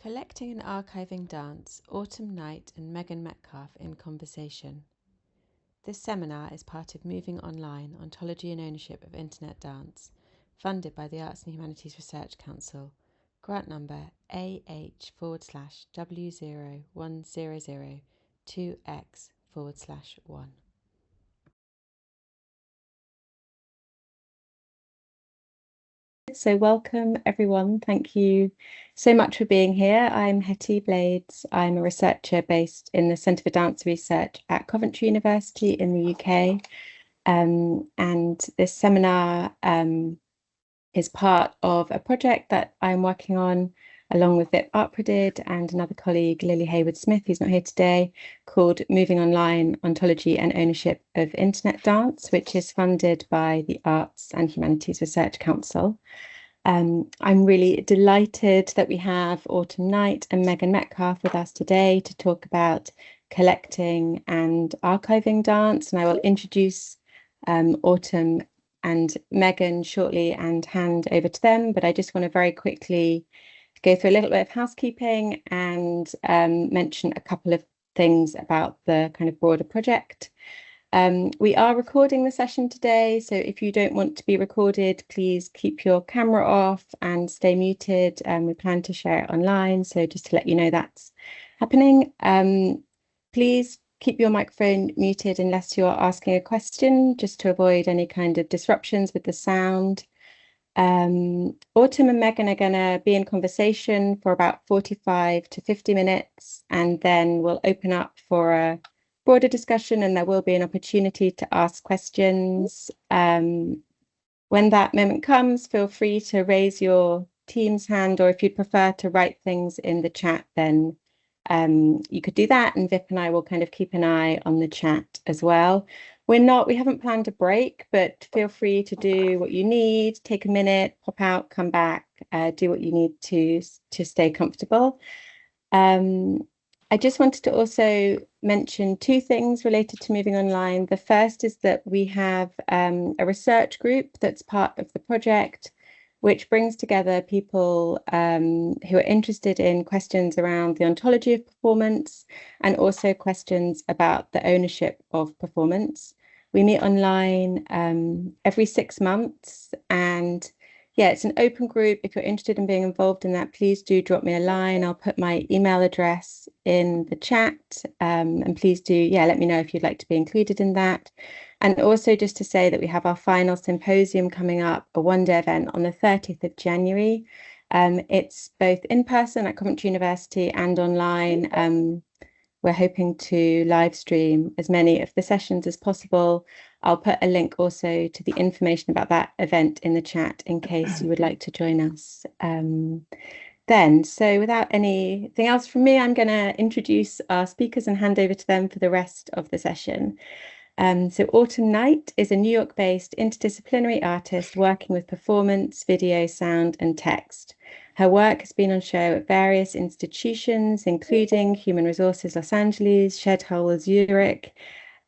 Collecting and Archiving Dance, Autumn Knight and Megan Metcalf in Conversation. This seminar is part of Moving Online, Ontology and Ownership of Internet Dance, funded by the Arts and Humanities Research Council, grant number AH/W0100-2X/1. So welcome everyone. Thank you so much for being here. I'm Hetty Blades. I'm a researcher based in the Centre for Dance Research at Coventry University in the UK. And this seminar is part of a project that I'm working on along with Vip Arpradid and another colleague, Lily Hayward-Smith, who's not here today, called Moving Online, Ontology and Ownership of Internet Dance, which is funded by the Arts and Humanities Research Council. I'm really delighted that we have Autumn Knight and Megan Metcalf with us today to talk about collecting and archiving dance. And I will introduce Autumn and Megan shortly and hand over to them. But I just want to very quickly go through a little bit of housekeeping and mention a couple of things about the kind of broader project. We are recording the session today, so if you don't want to be recorded, please keep your camera off and stay muted. We plan to share it online, so just to let you know that's happening. Please keep your microphone muted unless you're asking a question, just to avoid any kind of disruptions with the sound. Autumn and Megan are going to be in conversation for about 45 to 50 minutes, and then we'll open up for a broader discussion, and there will be an opportunity to ask questions. When that moment comes, feel free to raise your team's hand, or if you'd prefer to write things in the chat, then you could do that, and Vip and I will kind of keep an eye on the chat as well. We haven't planned a break, but feel free to do what you need, take a minute, pop out, come back, do what you need to stay comfortable. I just wanted to also mention two things related to Moving Online. The first is that we have a research group that's part of the project, which brings together people who are interested in questions around the ontology of performance and also questions about the ownership of performance. We meet online every 6 months, and yeah, it's an open group. If you're interested in being involved in that, please do drop me a line. I'll put my email address in the chat, and please do, let me know if you'd like to be included in that. And also just to say that we have our final symposium coming up, a one-day event on the 30th of January. It's both in person at Coventry University and online. We're hoping to live stream as many of the sessions as possible. I'll put a link also to the information about that event in the chat in case you would like to join us then. So without anything else from me, I'm going to introduce our speakers and hand over to them for the rest of the session. So Autumn Knight is a New York-based interdisciplinary artist working with performance, video, sound, and text. Her work has been on show at various institutions, including Human Resources Los Angeles, Shed Hole Zurich,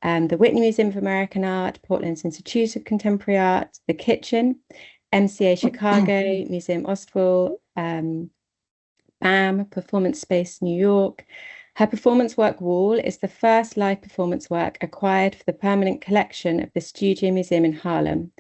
the Whitney Museum of American Art, Portland's Institute of Contemporary Art, The Kitchen, MCA Chicago, Museum Ostwald, BAM, Performance Space New York. Her performance work wall is the first live performance work acquired for the permanent collection of the Studio Museum in Harlem.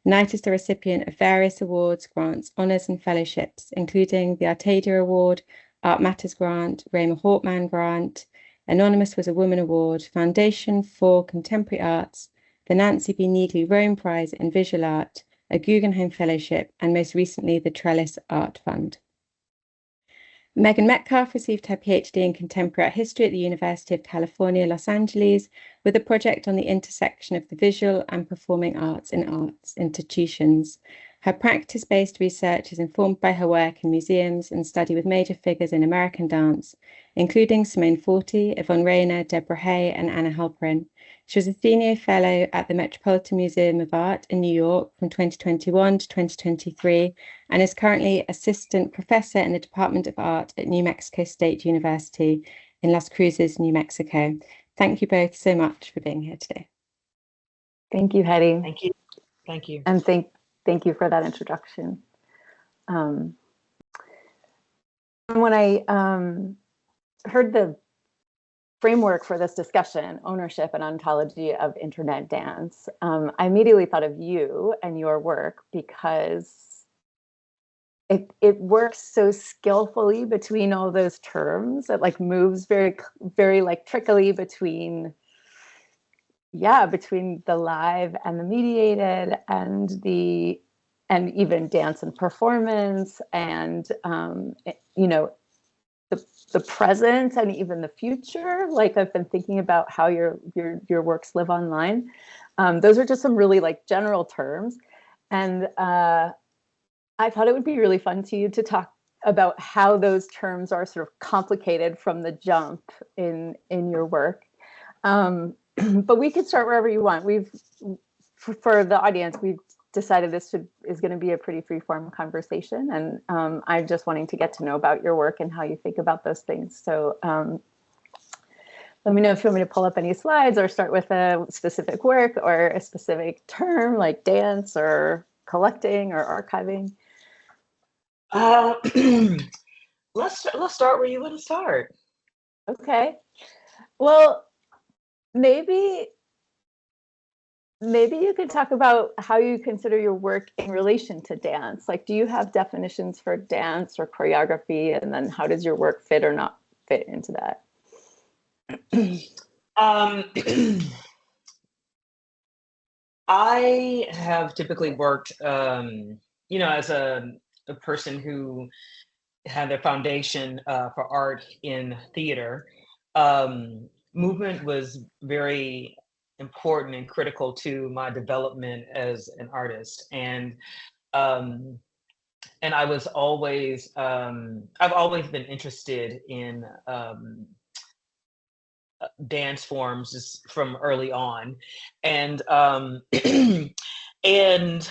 Knight is the recipient of various awards, grants, honours and fellowships, including the Artadia Award, Art Matters Grant, Raymer Hortman Grant, Anonymous Was a Woman Award, Foundation for Contemporary Arts, the Nancy B. Neagley Rome Prize in Visual Art, a Guggenheim Fellowship, and most recently the Trellis Art Fund. Megan Metcalf received her PhD in Contemporary Art History at the University of California, Los Angeles, with a project on the intersection of the visual and performing arts in arts institutions. Her practice-based research is informed by her work in museums and study with major figures in American dance, including Simone Forti, Yvonne Rainer, Deborah Hay, and Anna Halperin. She was a Athenaeum Fellow at the Metropolitan Museum of Art in New York from 2021 to 2023, and is currently Assistant Professor in the Department of Art at New Mexico State University in Las Cruces, New Mexico. Thank you both so much for being here today. Thank you, Hetty. Thank you. Thank you. And thank you for that introduction. when I heard the framework for this discussion, ownership and ontology of internet dance, I immediately thought of you and your work because it works so skillfully between all those terms. It like moves very, very like trickily between the live and the mediated and even dance and performance and the present and even the future. Like I've been thinking about how your works live online. Those are just some really like general terms, and I thought it would be really fun to talk about how those terms are sort of complicated from the jump in your work. But we could start wherever you want. For the audience, we've decided this is going to be a pretty free-form conversation, and I'm just wanting to get to know about your work and how you think about those things. So let me know if you want me to pull up any slides or start with a specific work or a specific term like dance or collecting or archiving. Let's start where you want to start. Okay. Well, maybe you could talk about how you consider your work in relation to dance. Like, do you have definitions for dance or choreography? And then how does your work fit or not fit into that? I have typically worked, as a person who had their foundation for art in theater. Movement was very important and critical to my development as an artist, and I was always I've always been interested in dance forms just from early on, and and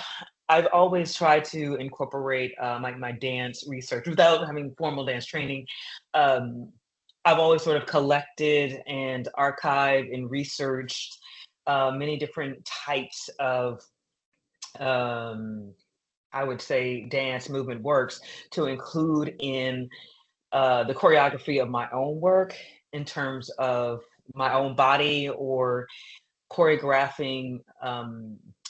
I've always tried to incorporate my dance research without having formal dance training. I've always sort of collected and archived and researched many different types of, I would say, dance movement works to include in the choreography of my own work in terms of my own body or choreographing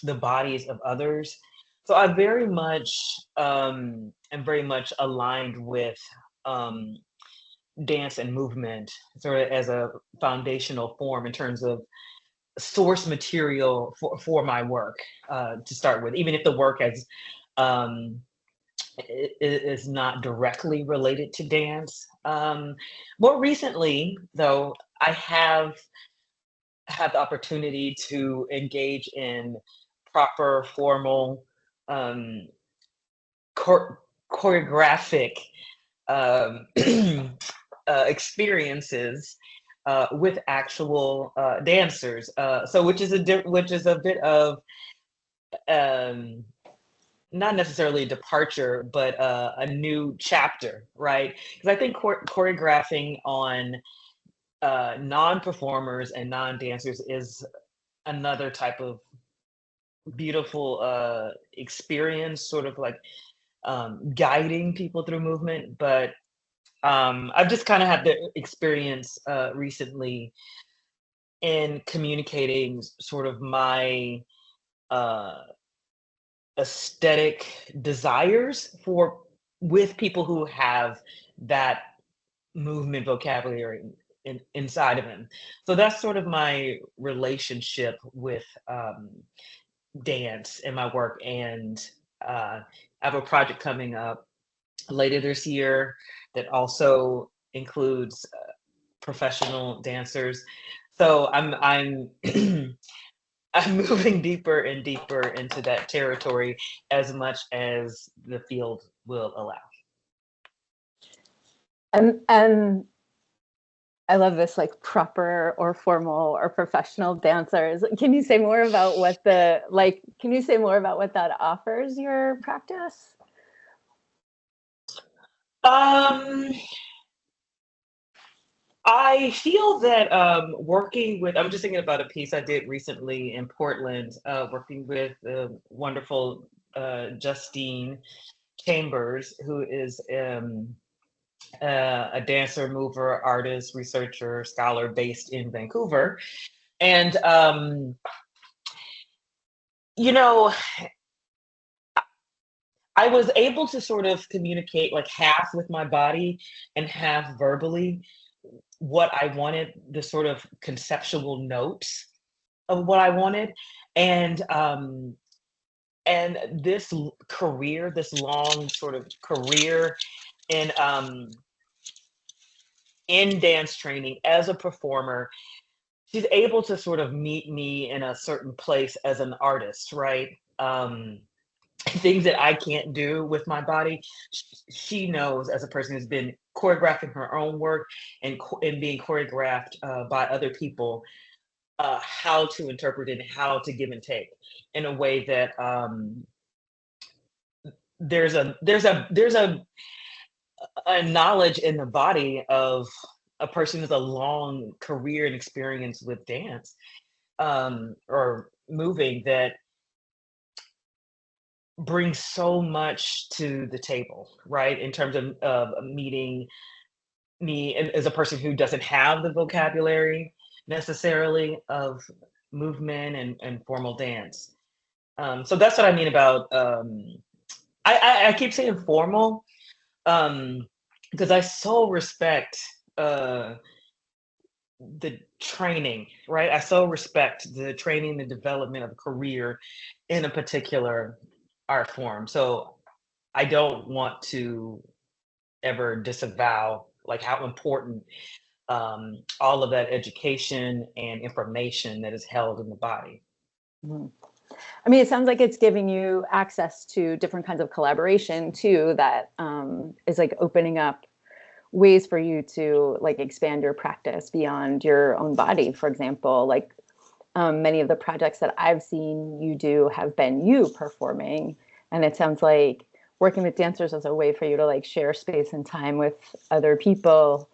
the bodies of others. So I very much am very much aligned with dance and movement sort of as a foundational form in terms of source material for my work to start with, even if the work has is not directly related to dance. More recently, though, I have had the opportunity to engage in proper formal choreographic experiences with actual dancers. So which is a bit of not necessarily a departure, but a new chapter, right? Because I think choreographing on non-performers and non-dancers is another type of beautiful experience, sort of like guiding people through movement. But I've just kind of had the experience recently in communicating sort of my aesthetic desires with people who have that movement vocabulary inside of him. So that's sort of my relationship with dance in my work. And I have a project coming up later this year that also includes professional dancers. So I'm I'm moving deeper and deeper into that territory as much as the field will allow. And I love this, like, proper or formal or professional dancers. Can you say more about what that offers your practice? I feel that working with, I'm just thinking about a piece I did recently in Portland, working with the wonderful Justine Chambers, who is a dancer, mover, artist, researcher, scholar based in Vancouver. And, you know, I was able to sort of communicate like half with my body and half verbally what I wanted, the sort of conceptual notes of what I wanted. And this career, this long sort of career in dance training as a performer, she's able to sort of meet me in a certain place as an artist, right? Things that I can't do with my body, she knows as a person who's been choreographing her own work and being choreographed by other people, how to interpret it and how to give and take in a way that there's a knowledge in the body of a person with a long career and experience with dance or moving that brings so much to the table, right? In terms of meeting me as a person who doesn't have the vocabulary necessarily of movement and formal dance. So that's what I mean about, I keep saying formal, because I so respect the training, right? I so respect the training, the development of a career in a particular art form. So I don't want to ever disavow like how important all of that education and information that is held in the body. Mhm. I mean, it sounds like it's giving you access to different kinds of collaboration too, that is like opening up ways for you to like expand your practice beyond your own body. For example, like many of the projects that I've seen you do have been you performing. And it sounds like working with dancers is a way for you to like share space and time with other people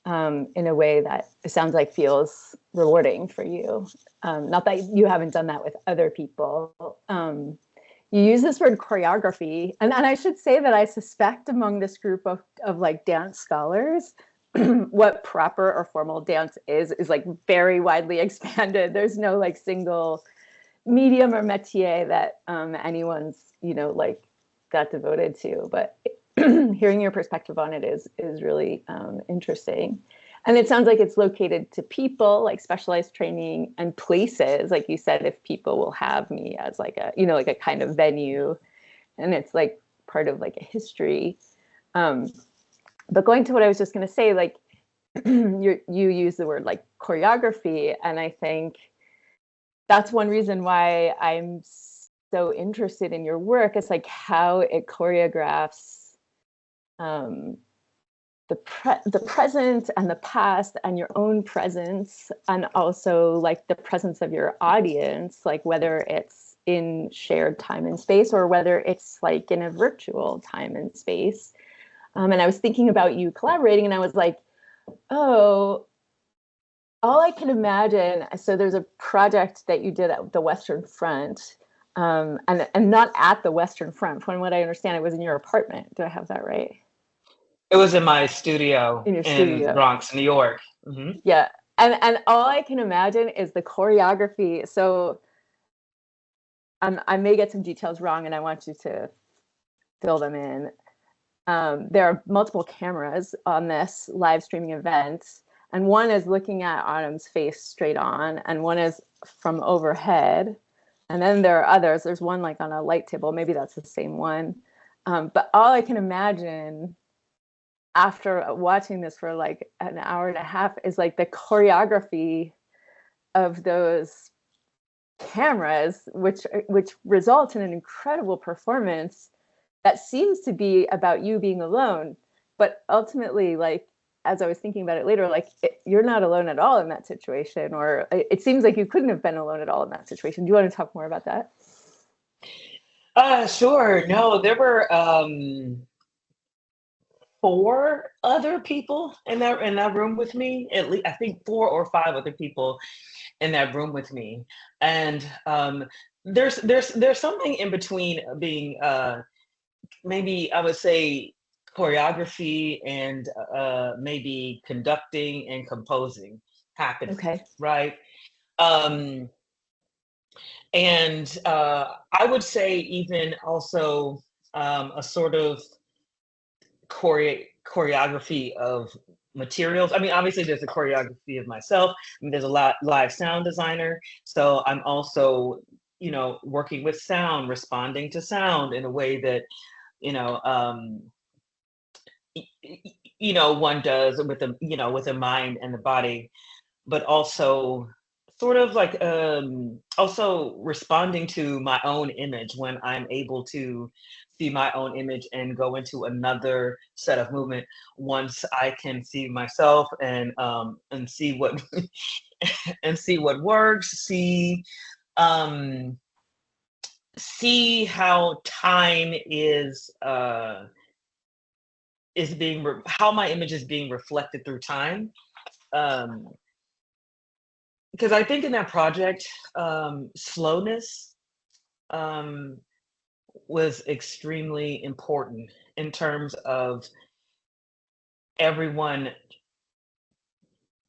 in a way that it sounds like feels rewarding for you. Not that you haven't done that with other people. You use this word choreography, and I should say that I suspect among this group of like dance scholars, what proper or formal dance is like very widely expanded. There's no like single medium or métier that anyone's, you know, like got devoted to, but hearing your perspective on it is really interesting. And it sounds like it's located to people, like specialized training, and places, like you said, if people will have me as like a, you know, like a kind of venue, and it's like part of like a history. But going to what I was just going to say, like you use the word like choreography, and I think that's one reason why I'm so interested in your work. It's like how it choreographs the present and the past and your own presence, and also like the presence of your audience, like whether it's in shared time and space or whether it's like in a virtual time and space. And I was thinking about you collaborating, and I was like, oh, all I can imagine. So there's a project that you did at the Western Front, and not at the Western Front. From what I understand, it was in your apartment. Do I have that right? It was in my studio In your in studio. Bronx, New York. Mm-hmm. Yeah. And all I can imagine is the choreography. So I may get some details wrong, and I want you to fill them in. There are multiple cameras on this live streaming event, and one is looking at Autumn's face straight on, and one is from overhead. And then there are others. There's one like on a light table. Maybe that's the same one. But all I can imagine after watching this for like an hour and a half is like the choreography of those cameras, which results in an incredible performance that seems to be about you being alone. But ultimately, like, as I was thinking about it later, like you're not alone at all in that situation, or it seems like you couldn't have been alone at all in that situation. Do you want to talk more about that? Sure. No, there were 4 other people in that room with me. At least I think 4 or 5 other people in that room with me. And there's something in between being maybe I would say choreography and maybe conducting and composing happening, Okay. right? Um, and I would say even also a sort of choreography of materials. I mean, obviously there's a choreography of myself. I mean, there's a lot live sound designer. So I'm also, you know, working with sound, responding to sound in a way that, you know, you know, one does with the, you know, with the mind and the body, but also sort of like also responding to my own image when I'm able to see my own image and go into another set of movement once I can see myself and see what and see what works, um see how time is being how my image is being reflected through time. um because I think in that project, slowness um, was extremely important in terms of everyone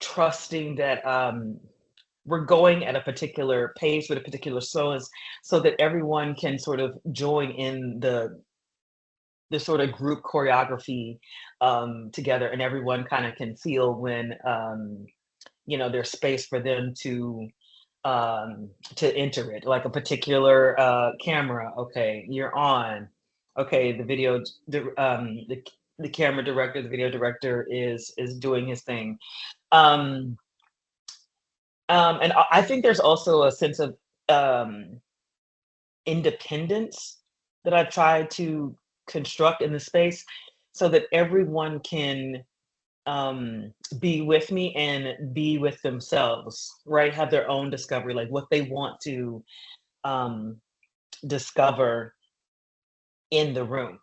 trusting that we're going at a particular pace with a particular slowness, so that everyone can sort of join in the sort of group choreography together, and everyone kind of can feel when you know, there's space for them to enter it, like a particular camera. Okay, you're on. Okay, the video, the camera director, the video director is doing his thing. Um, and I think there's also a sense of independence that I've tried to construct in the space, so that everyone can be with me and be with themselves, right? Have their own discovery, like what they want to um, discover in the room,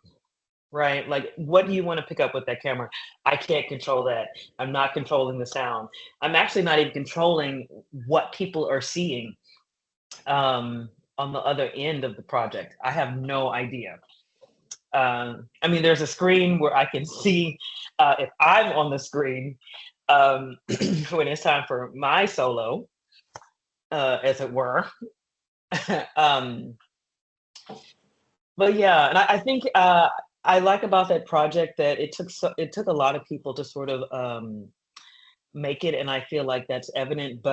right? Like, what do you want to pick up with that camera? I can't control that. I'm not controlling the sound. I'm actually not even controlling what people are seeing on the other end of the project. I have no idea. I mean, there's a screen where I can see if I'm on the screen when it's time for my solo, as it were. um, but yeah, and I think I like about that project that it took a lot of people to sort of make it, and I feel like that's evident.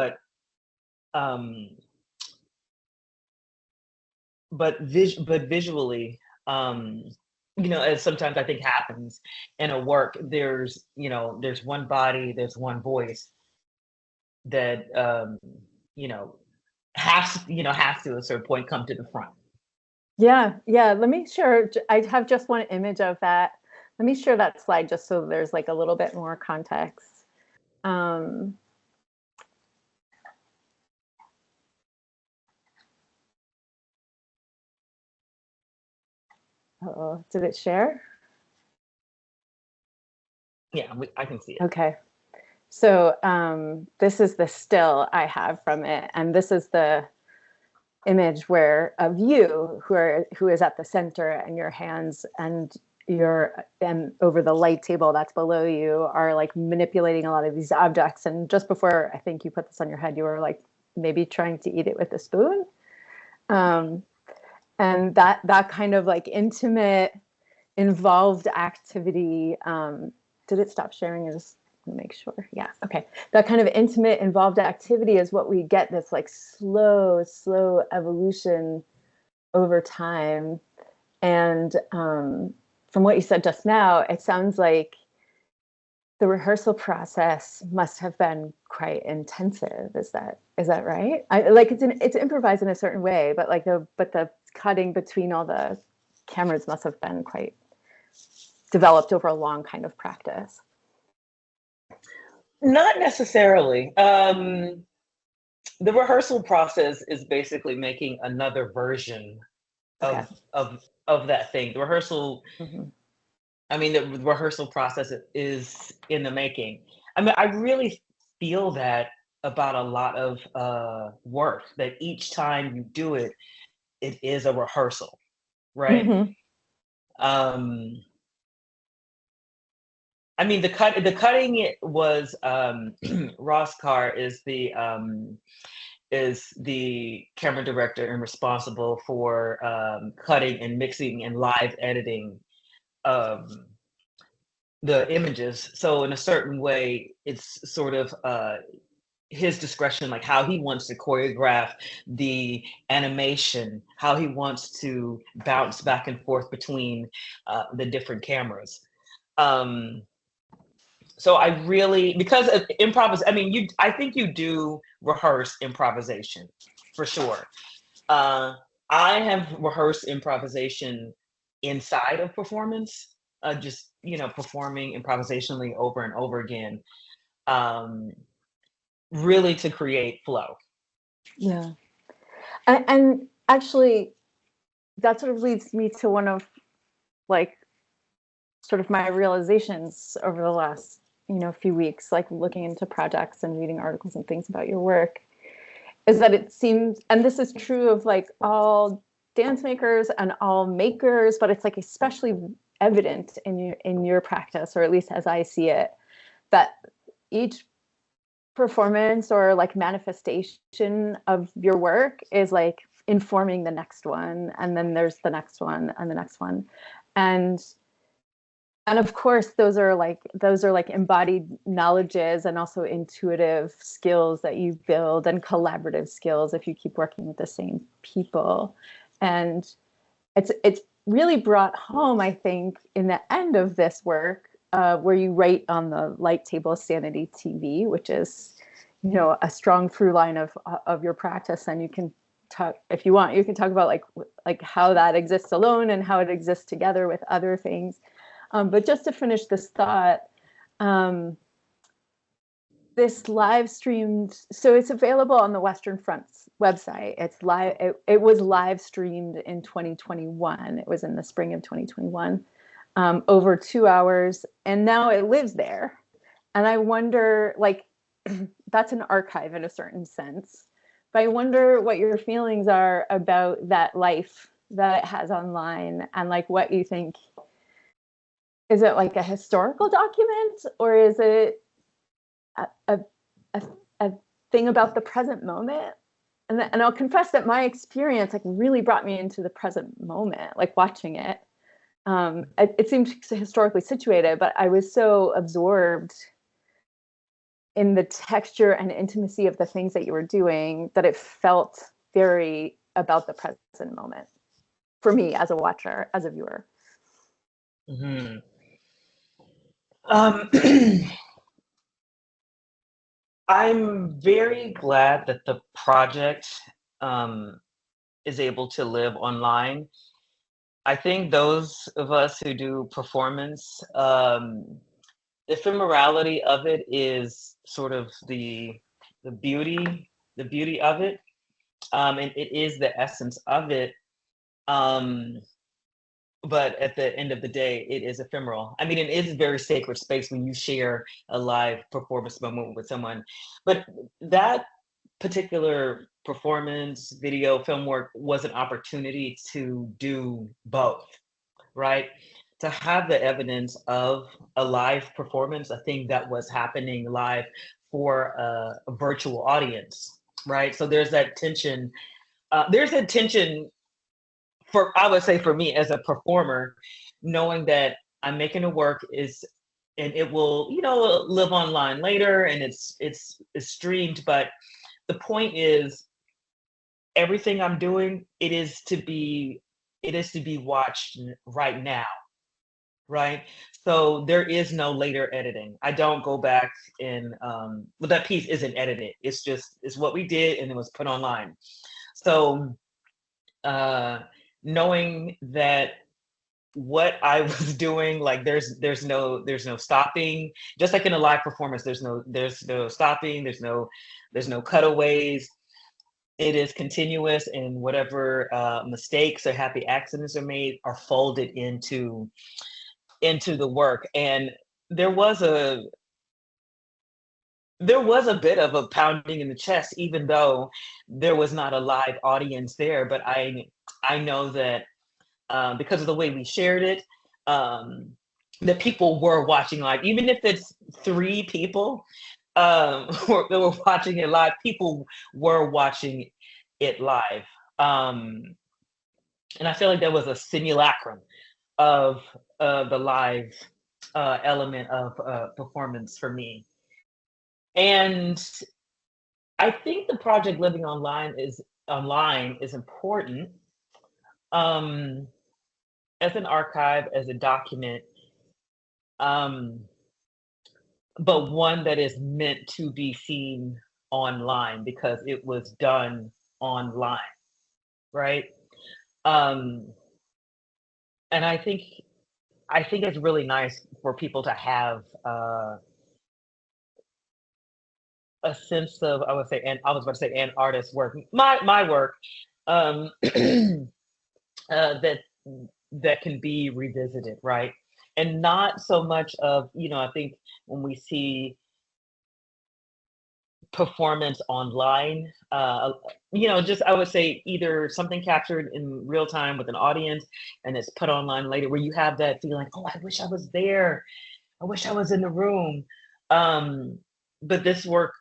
Um, but visually, you know, as sometimes I think happens in a work, there's, you know, there's one body, there's one voice that you know, has to at a certain point come to the front. Yeah, yeah. Let me share. I have just one image of that. Let me share that slide just so there's like a little bit more context. Um, oh, did it share? Yeah, I can see it. Okay. So this is the still I have from it, and this is the image where of you who is at the center, and your hands and over the light table that's below you are like manipulating a lot of these objects. And just before I think you put this on your head, you were like maybe trying to eat it with a spoon. And that kind of like intimate, involved activity. Did it stop sharing? Just make sure. Yeah. Okay. That kind of intimate, involved activity is what we get. This like slow evolution over time. And from what you said just now, it sounds like the rehearsal process must have been quite intensive. Is that right? Like it's improvised in a certain way, but the cutting between all the cameras must have been quite developed over a long kind of practice. Not necessarily. The rehearsal process is basically making another version Okay. of that thing. The rehearsal, Mm-hmm. I mean, the rehearsal process is in the making. I mean, I really feel that about a lot of work, that each time you do it, it is a rehearsal, right? Mm-hmm. Um, I mean, the cutting it was Ross Carr is the camera director and responsible for cutting and mixing and live editing the images. So in a certain way, it's sort of his discretion, like how he wants to choreograph the animation, how he wants to bounce back and forth between the different cameras. So I really, because of I mean, I think you do rehearse improvisation for sure. I have rehearsed improvisation inside of performance, just, performing improvisationally over and over again, really to create flow. Yeah. And actually, that sort of leads me to one of like sort of my realizations over the last, few weeks, like looking into projects and reading articles and things about your work, is that it seems, and this is true of like all dance makers and all makers, but it's like especially evident in your practice, or at least as I see it, that each performance or like manifestation of your work is like informing the next one, and then there's the next one and the next one, and of course those are like embodied knowledges and also intuitive skills that you build, and collaborative skills if you keep working with the same people. And it's really brought home, I think, in the end of this work, where you write on the light table Sanity TV, which is, a strong through line of your practice. And you can talk, if you want, you can talk about like how that exists alone and how it exists together with other things. But just to finish this thought, this live streamed, so it's available on the Western Front's website. It's live. It was live streamed in 2021. It was in the spring of 2021, over 2 hours, and now it lives there. And I wonder, like, that's an archive in a certain sense. But I wonder what your feelings are about that life that it has online, and like what you think. Is it like a historical document, or is it a thing about the present moment? And I'll confess that my experience like really brought me into the present moment, like watching it. It seemed historically situated, but I was so absorbed in the texture and intimacy of the things that you were doing that it felt very about the present moment for me as a watcher, as a viewer. Mm-hmm. I'm very glad that the project is able to live online. I think those of us who do performance, the ephemerality of it is sort of the beauty of it, and it is the essence of it. But at the end of the day, it is ephemeral. I mean, it is a very sacred space when you share a live performance moment with someone. But that particular performance, video, film work was an opportunity to do both, right? To have the evidence of a live performance, a thing that was happening live for a virtual audience, right? So there's that tension. I would say for me as a performer, knowing that I'm making a work and it will, live online later, and it's streamed. But the point is, everything I'm doing, it is to be watched right now, right? So there is no later editing. I don't go back and, well, that piece isn't edited. It's what we did, and it was put online. So, knowing that what I was doing, like there's no stopping, just like in a live performance, there's no stopping, there's no cutaways. It is continuous, and whatever mistakes or happy accidents are made are folded into the work. And there was a bit of a pounding in the chest, even though there was not a live audience there. But I know that because of the way we shared it, that people were watching live, even if it's 3 people that were watching it live, people were watching it live. And I feel like there was a simulacrum of the live element of performance for me. And I think the project Living Online is important as an archive, as a document, but one that is meant to be seen online because it was done online, right? And I think it's really nice for people to have a sense of, I was about to say an artist's work, my work, that can be revisited, right? And not so much of, I think when we see performance online, just, I would say, either something captured in real time with an audience and it's put online later, where you have that feeling, oh, I wish I was there, I wish I was in the room. But this work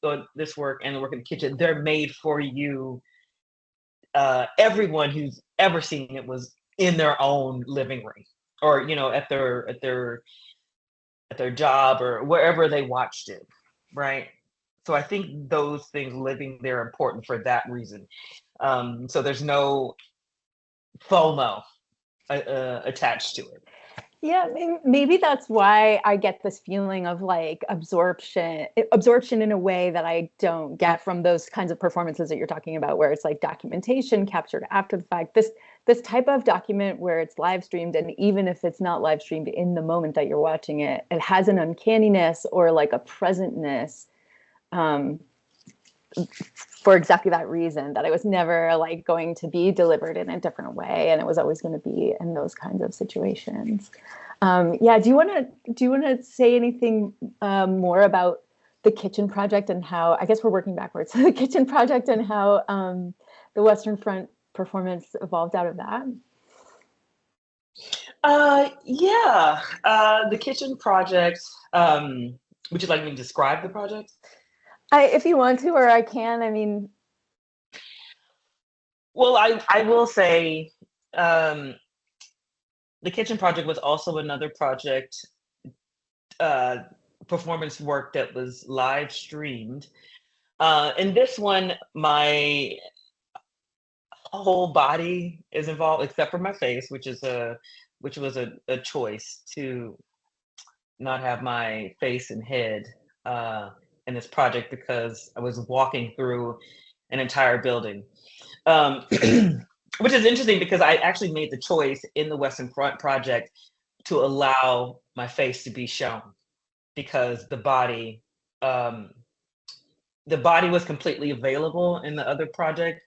and the work in the kitchen, they're made for you. Everyone who's ever seen it was in their own living room, or at their job or wherever they watched it, right? So I think those things living there are important for that reason. So there's no FOMO attached to it. Yeah, maybe that's why I get this feeling of like absorption in a way that I don't get from those kinds of performances that you're talking about, where it's like documentation captured after the fact. This type of document where it's live streamed, and even if it's not live streamed in the moment that you're watching it, it has an uncanniness or like a presentness, for exactly that reason, that it was never like going to be delivered in a different way, and it was always going to be in those kinds of situations. Yeah, do you want to say anything more about the kitchen project and how, I guess we're working backwards, the kitchen project and how the Western Front performance evolved out of that? Yeah, the kitchen project. Would you like me to describe the project? If you want to, or I can. I mean, well, I will say, the kitchen project was also another project, performance work that was live streamed. In this one, my whole body is involved except for my face, which was a choice to not have my face and head in this project, because I was walking through an entire building. Which is interesting because I actually made the choice in the Western Front project to allow my face to be shown, because the body was completely available in the other project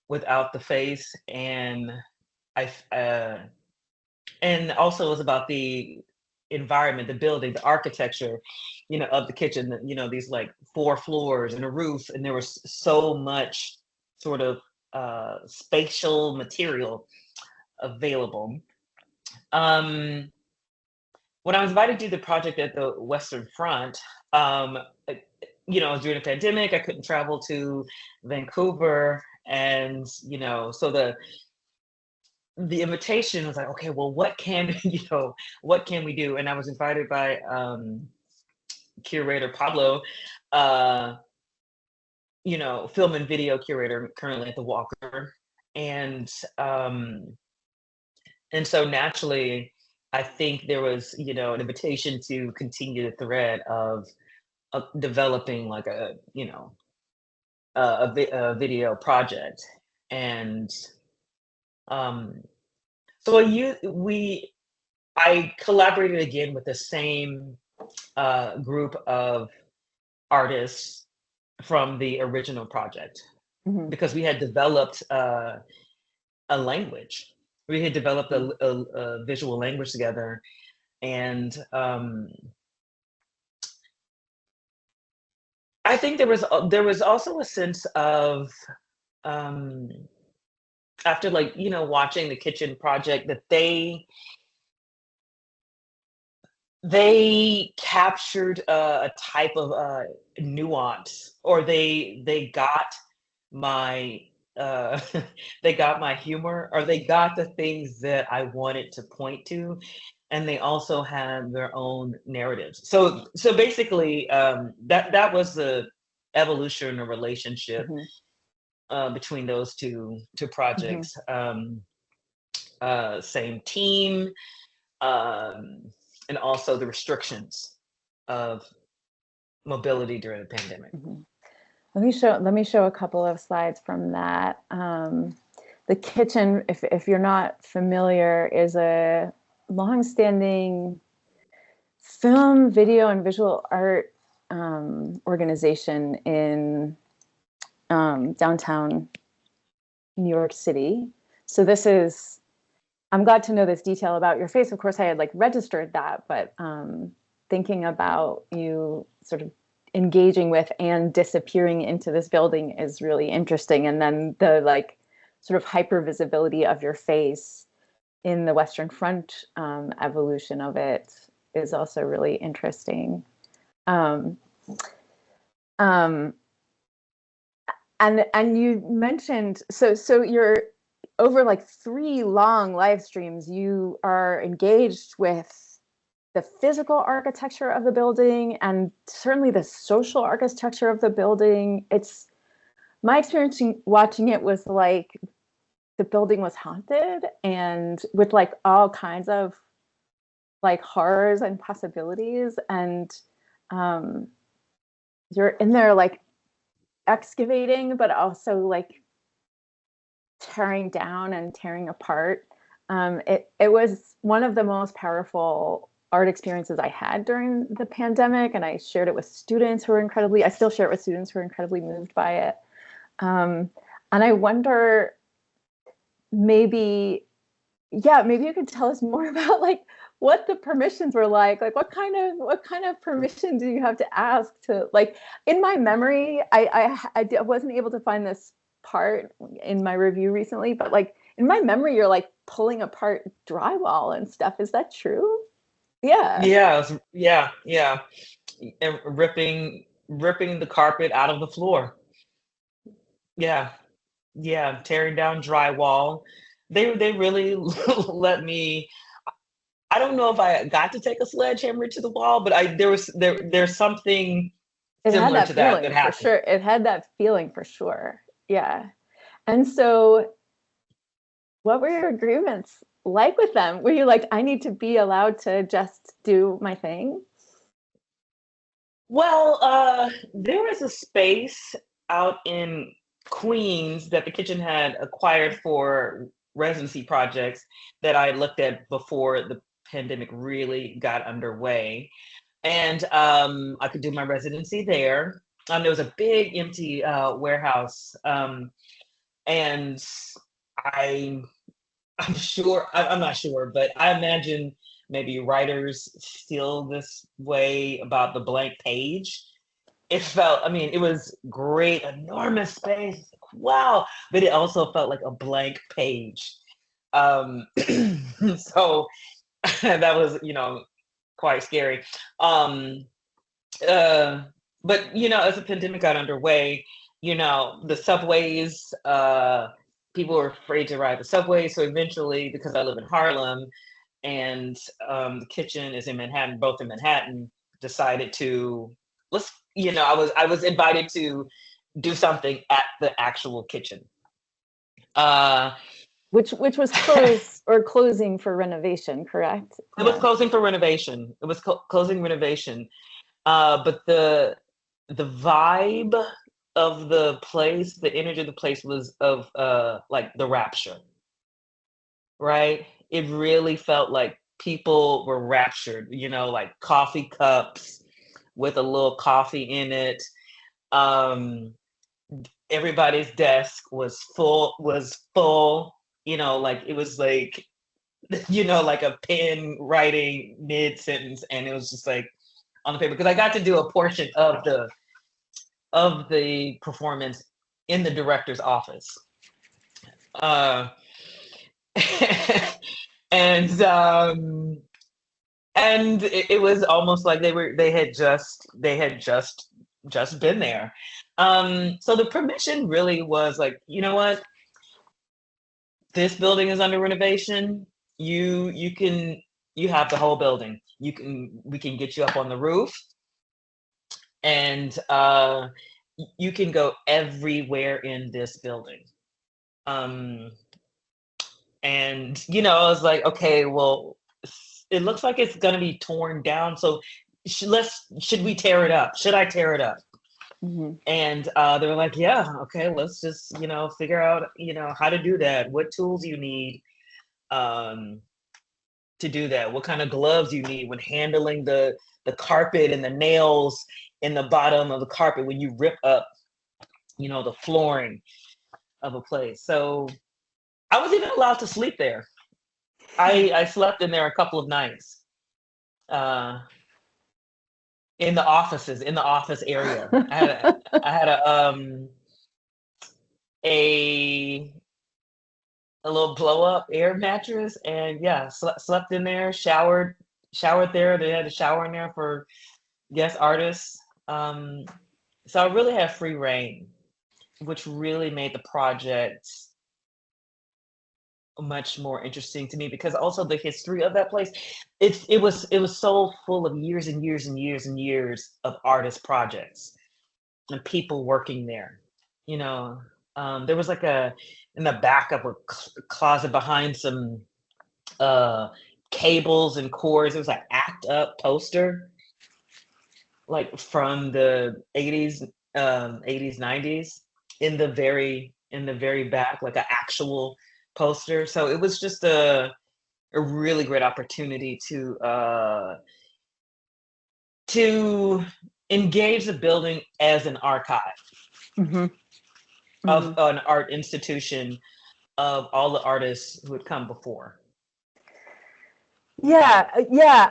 without the face, and and also it was about the environment, the building, the architecture, of the kitchen, these like 4 floors and a roof, and there was so much sort of spatial material available. When I was invited to do the project at the Western Front, it was during the pandemic. I couldn't travel to Vancouver, and so the invitation was like, okay, well, what can we do? And I was invited by curator Pablo, film and video curator currently at the Walker, and so naturally, I think there was an invitation to continue the thread of developing like a video project. And so I collaborated again with the same group of artists from the original project, because we had developed a language. We had developed a visual language together, and I think there was also a sense of, after watching the kitchen project, that they they captured a type of nuance, or they got my they got my humor, or they got the things that I wanted to point to, and they also had their own narratives. So basically, that was the evolution or relationship between those two projects. Same team, and also the restrictions of mobility during the pandemic. Let me show a couple of slides from that. The kitchen, if you're not familiar, is a longstanding film, video, and visual art organization in downtown New York City. So this is, I'm glad to know this detail about your face. Of course, I had like registered that, but thinking about you sort of engaging with and disappearing into this building is really interesting. And then the like sort of hyper visibility of your face in the Western Front evolution of it is also really interesting. And you mentioned, so you're over like 3 long live streams, you are engaged with the physical architecture of the building and certainly the social architecture of the building. It's my experience watching it was like the building was haunted, and with like all kinds of like horrors and possibilities. And you're in there like excavating, but also like tearing down and tearing apart. It was one of the most powerful art experiences I had during the pandemic, and I shared it with students who were I still share it with students who are incredibly moved by it. And I wonder, maybe you could tell us more about like what the permissions were like what kind of permission do you have to ask to, like, in my memory, I wasn't able to find this part in my review recently, but like in my memory, you're like pulling apart drywall and stuff. Is that true? Yeah, and ripping the carpet out of the floor. Yeah, tearing down drywall. They really let me. I don't know if I got to take a sledgehammer to the wall, but there's something similar to that happened. For sure. It had that feeling for sure. Yeah. And so what were your agreements like with them? Were you like, I need to be allowed to just do my thing? Well, there was a space out in Queens that the kitchen had acquired for residency projects that I looked at before the pandemic really got underway. And I could do my residency there. There was a big empty warehouse. And I'm not sure, but I imagine maybe writers feel this way about the blank page. It was great, enormous space. Wow. But it also felt like a blank page. So that was, quite scary. But, as the pandemic got underway, the subways, people were afraid to ride the subway. So eventually, because I live in Harlem and the kitchen is in Manhattan, both in Manhattan, decided to, I was invited to do something at the actual kitchen. Which was closed or closing for renovation, correct? It was closing for renovation. It was closing renovation. But the vibe of the place, the energy of the place was of like the rapture, right? It really felt like people were raptured, like coffee cups with a little coffee in it. Everybody's desk was full, like it was like, like a pen writing mid-sentence, and it was just like on the paper, because I got to do a portion of the performance in the director's office. And And it was almost like they had just been there. So the permission really was like, you know what, this building is under renovation. You have the whole building. We can get you up on the roof, and you can go everywhere in this building. And I was like, okay, well, it looks like it's going to be torn down, so should we tear it up? Should I tear it up? Mm-hmm. And they were like, yeah, okay, let's just figure out how to do that, what tools you need to do that, what kind of gloves you need when handling the carpet and the nails in the bottom of the carpet when you rip up the flooring of a place. So I was even allowed to sleep there. I slept in there a couple of nights in the office area. I had a little blow up air mattress, and yeah, slept in there, showered there. They had a shower in there for guest artists. So I really had free reign, which really made the project much more interesting to me, because also the history of that place, it was so full of years and years and years and years of artist projects and people working there. There was like in the back of a closet behind some cables and cords, it was like Act Up poster, like from the 80s 90s, in the very back, like an actual poster. So it was just a really great opportunity to engage the building as an archive Mm-hmm. of an art institution of all the artists who had come before. Yeah.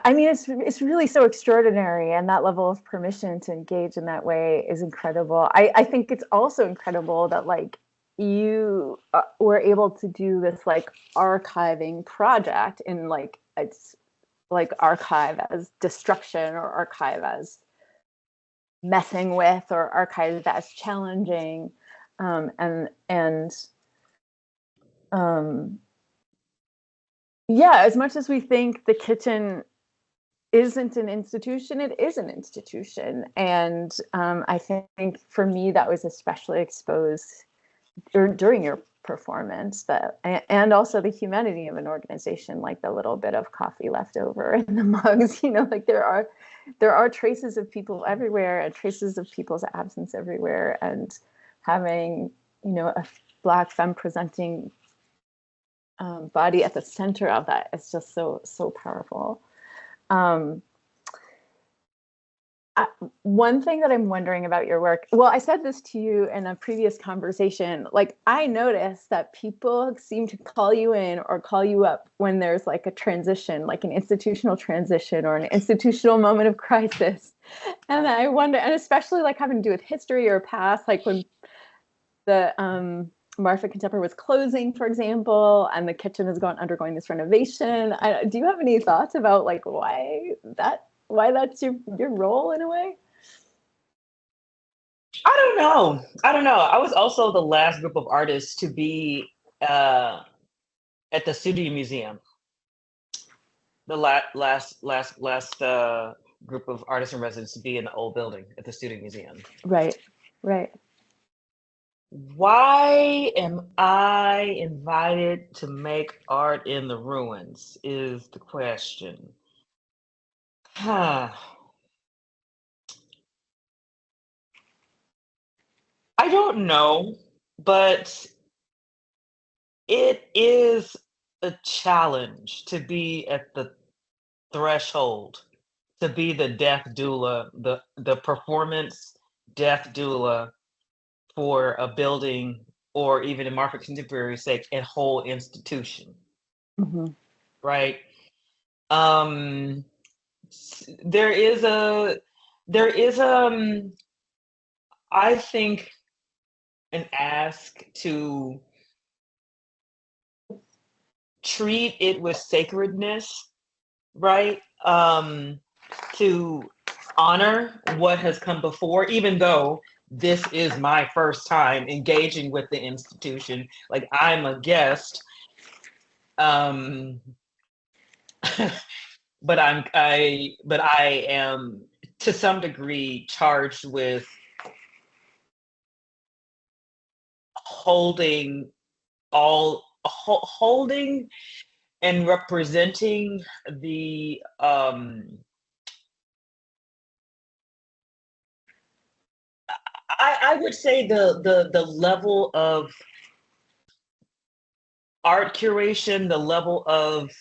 I mean, it's really so extraordinary, and that level of permission to engage in that way is incredible. I think it's also incredible that like you were able to do this like archiving project in like, it's like archive as destruction, or archive as messing with, or archive as challenging, yeah, as much as we think the kitchen isn't an institution, it is an institution. And I think for me, that was especially exposed during your performance, and also the humanity of an organization, like the little bit of coffee left over in the mugs, like there are traces of people everywhere, and traces of people's absence everywhere. And having, a Black femme presenting body at the center of that is just so powerful. One thing that I'm wondering about your work, well, I said this to you in a previous conversation, like I noticed that people seem to call you in or call you up when there's like a transition, like an institutional transition or an institutional moment of crisis. And I wonder, and especially like having to do with history or past, like when the Marfa Contemporary was closing, for example, and the kitchen is undergoing this renovation. Do you have any thoughts about like why that's your role in a way? I don't know. I was also the last group of artists to be at the Studio Museum. The last group of artists and residents to be in the old building at the Studio Museum. Right. Why am I invited to make art in the ruins is the question. I don't know, but it is a challenge to be at the threshold, to be the death doula, the performance death doula for a building, or even in Marfa Contemporary's sake, a whole institution. Mm-hmm. Right? There is I think, an ask to treat it with sacredness right? To honor what has come before, even though this is my first time engaging with the institution. Like, I'm a guest, um, but I am to some degree charged with holding holding and representing the I would say the level of art curation, the level of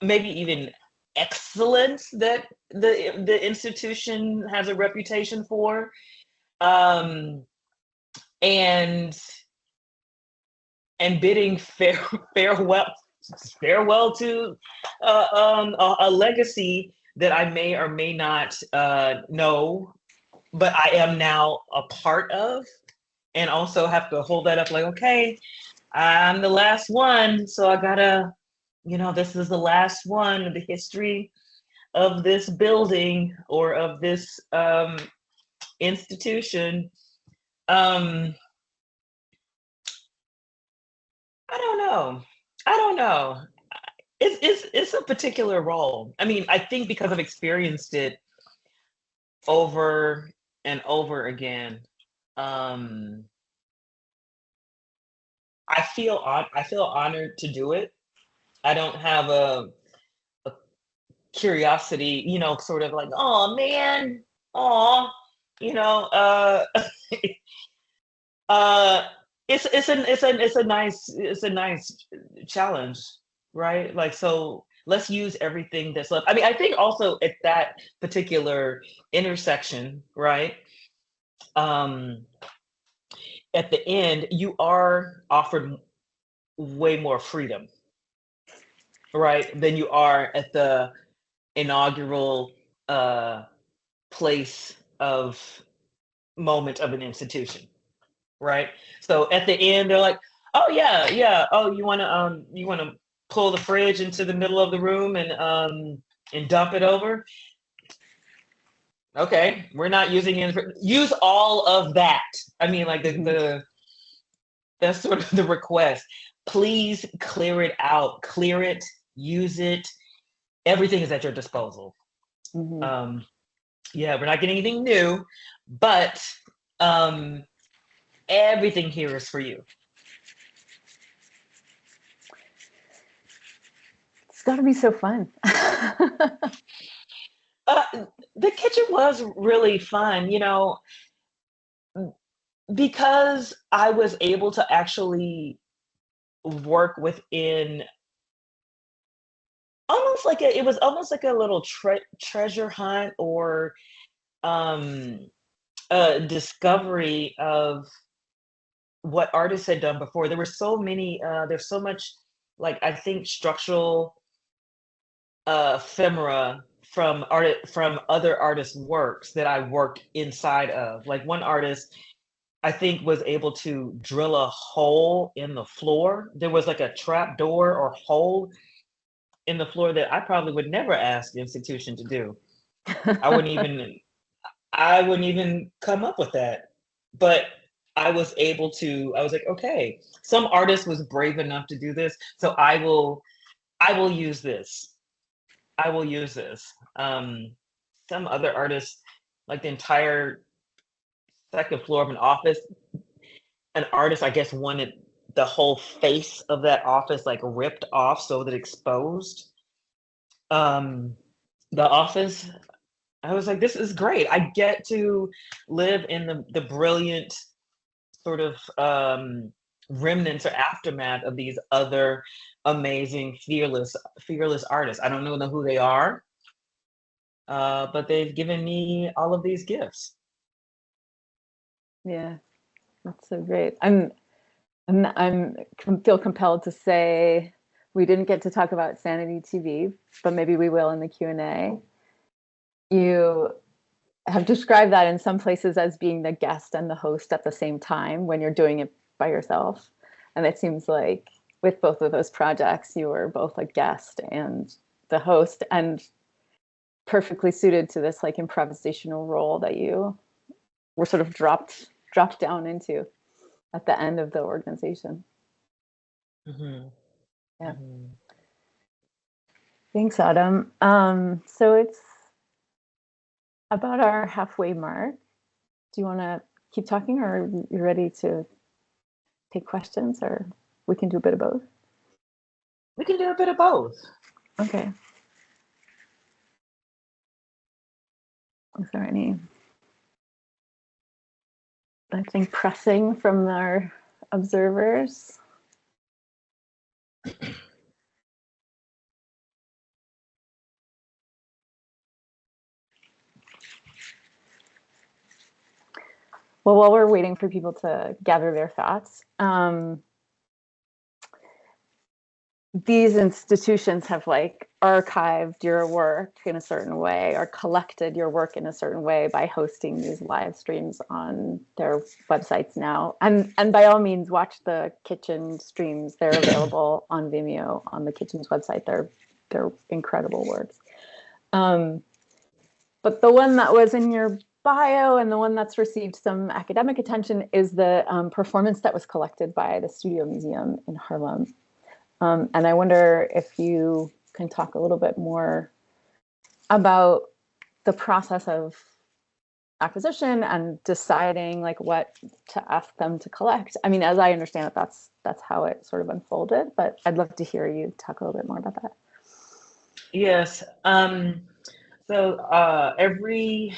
maybe even excellence that the institution has a reputation for, and bidding farewell to a legacy that I may or may not know, but I am now a part of, and also have to hold that up like, okay, I'm the last one, so I gotta, this is the last one in the history of this building or of this institution. I don't know. I don't know. It's a particular role. I mean, I think because I've experienced it over and over again, I feel honored to do it. I don't have a curiosity, sort of like, oh man, oh, you know, it's a nice challenge, right? Like, so let's use everything that's left. I mean, I think also at that particular intersection, right? At the end, you are offered way more freedom, right, than you are at the inaugural place of moment of an institution, right? So at the end, they're like, "Oh yeah, yeah. Oh, you want to pull the fridge into the middle of the room and dump it over? Okay, we're not using it. Use all of that. I mean, like the that's sort of the request. Please clear it out, clear it, use it. Everything is at your disposal. Mm-hmm. Yeah, we're not getting anything new, but everything here is for you." It's got to be so fun. The kitchen was really fun, because I was able to actually work within it was almost like a little treasure hunt, or a discovery of what artists had done before. There were so many, there's so much, like, I think, structural ephemera from other artists' works that I worked inside of. Like, one artist, I think, was able to drill a hole in the floor. There was like a trap door or hole in the floor that I probably would never ask the institution to do. I wouldn't even come up with that. But I was like, okay, some artist was brave enough to do this, so I will use this. I will use this. Some other artists, like the entire second floor of an office, an artist, I guess, wanted the whole face of that office like ripped off so that exposed the office. I was like, this is great. I get to live in the brilliant sort of remnants or aftermath of these other amazing, fearless artists. I don't know who they are, but they've given me all of these gifts. Yeah, that's so great. I'm feel compelled to say we didn't get to talk about Sanity TV, but maybe we will in the Q&A. You have described that in some places as being the guest and the host at the same time when you're doing it by yourself. And it seems like with both of those projects, you were both a guest and the host, and perfectly suited to this like improvisational role that you were sort of dropped down into at the end of the organization. Mm-hmm. Yeah. Mm-hmm. Thanks, Autumn. So it's about our halfway mark. Do you want to keep talking, or are you ready to take questions, or we can do a bit of both? We can do a bit of both. Okay. Is there anything pressing from our observers? Well, while we're waiting for people to gather their thoughts, these institutions have like archived your work in a certain way or collected your work in a certain way by hosting these live streams on their websites now. And by all means, watch the Kitchen streams. They're available on Vimeo on the Kitchen's website. They're incredible works. But the one that was in your bio and the one that's received some academic attention is the performance that was collected by the Studio Museum in Harlem. And I wonder if you can talk a little bit more about the process of acquisition and deciding like what to ask them to collect. I mean, as I understand it, that's how it sort of unfolded, but I'd love to hear you talk a little bit more about that. Yes. So every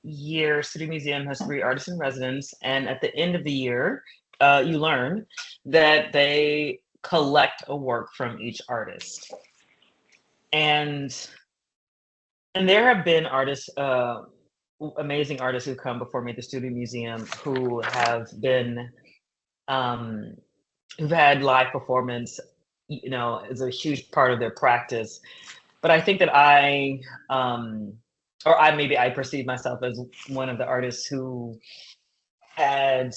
year, Studio Museum has 3 artists in residence, and at the end of the year, you learn that they collect a work from each artist. And there have been artists, amazing artists who come before me at the Studio Museum who have been, who've had live performance, you know, as a huge part of their practice. But I think that maybe I perceive myself as one of the artists who had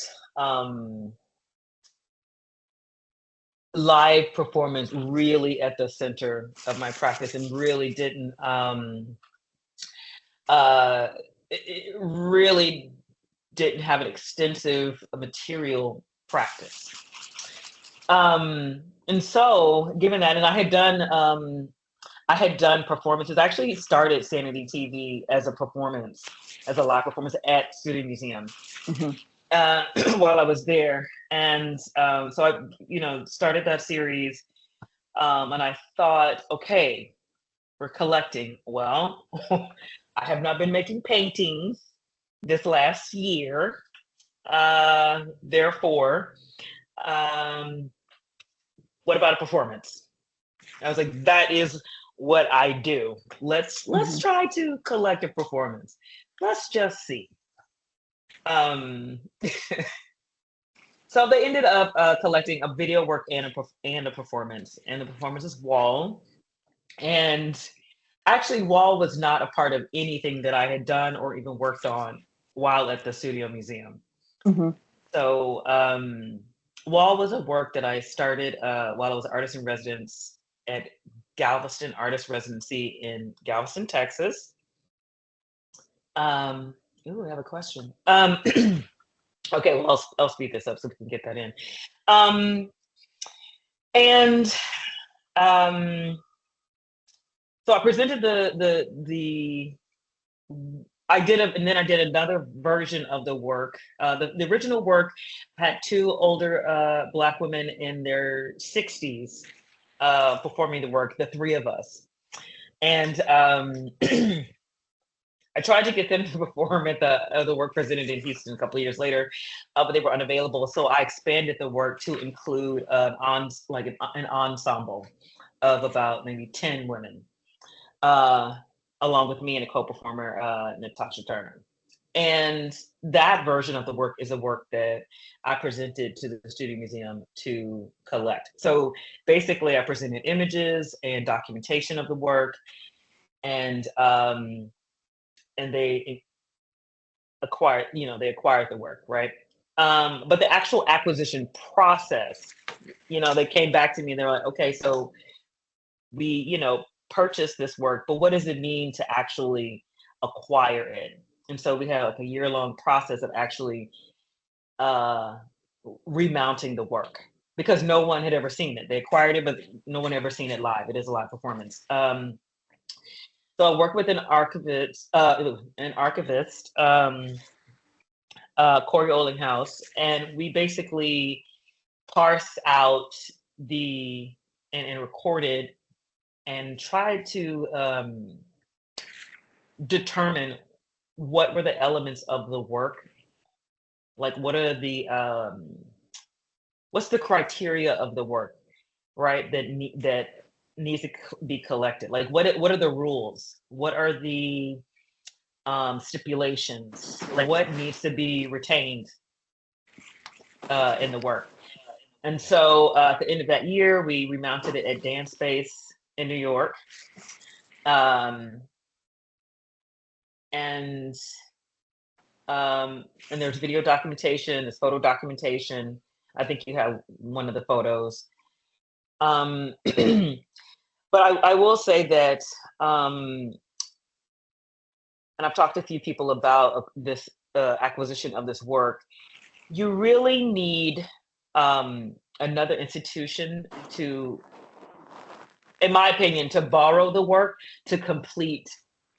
live performance really at the center of my practice and really didn't it really didn't have an extensive material practice. And so given that, and I had done performances. I actually started Sanity TV as a performance, as a live performance at Studio Museum. Mm-hmm. While I was there. And so I, started that series. And I thought, okay, we're collecting. Well, I have not been making paintings this last year. Therefore, what about a performance? I was like, that is what I do. Let's try to collect a performance. Let's just see. So they ended up collecting a video work and a performance, and the performance is Wall. And actually, Wall was not a part of anything that I had done or even worked on while at the Studio Museum. Mm-hmm. So Wall was a work that I started while I was artist in residence at Galveston Artist Residency in Galveston, Texas. I have a question. Okay, well, I'll speed this up so we can get that in. So I presented I did another version of the work. The original work had 2 older Black women in their 60s performing the work, the 3 of us. And I tried to get them to perform at the work presented in Houston a couple of years later, but they were unavailable. So I expanded the work to include an ensemble of about maybe 10 women, along with me and a co-performer, Natasha Turner. And that version of the work is a work that I presented to the Studio Museum to collect. So basically, I presented images and documentation of the work, and they acquired the work, right? But the actual acquisition process, they came back to me and they're like, okay, so we, purchase this work, but what does it mean to actually acquire it? And so we had like a year-long process of actually remounting the work because no one had ever seen it. They acquired it, but no one ever seen it live. It is a live performance. So I worked with an archivist, Corey Olinghouse, and we basically parsed out and recorded and tried to determine what were the elements of the work, like what are the what's the criteria of the work, right? That needs to be collected. Like what are the rules? What are the stipulations? What needs to be retained in the work? And so at the end of that year, we remounted it at Dance Space in New York. And there's video documentation, there's photo documentation. I think you have one of the photos. But I will say that, and I've talked to a few people about this acquisition of this work, you really need another institution to, in my opinion, to borrow the work to complete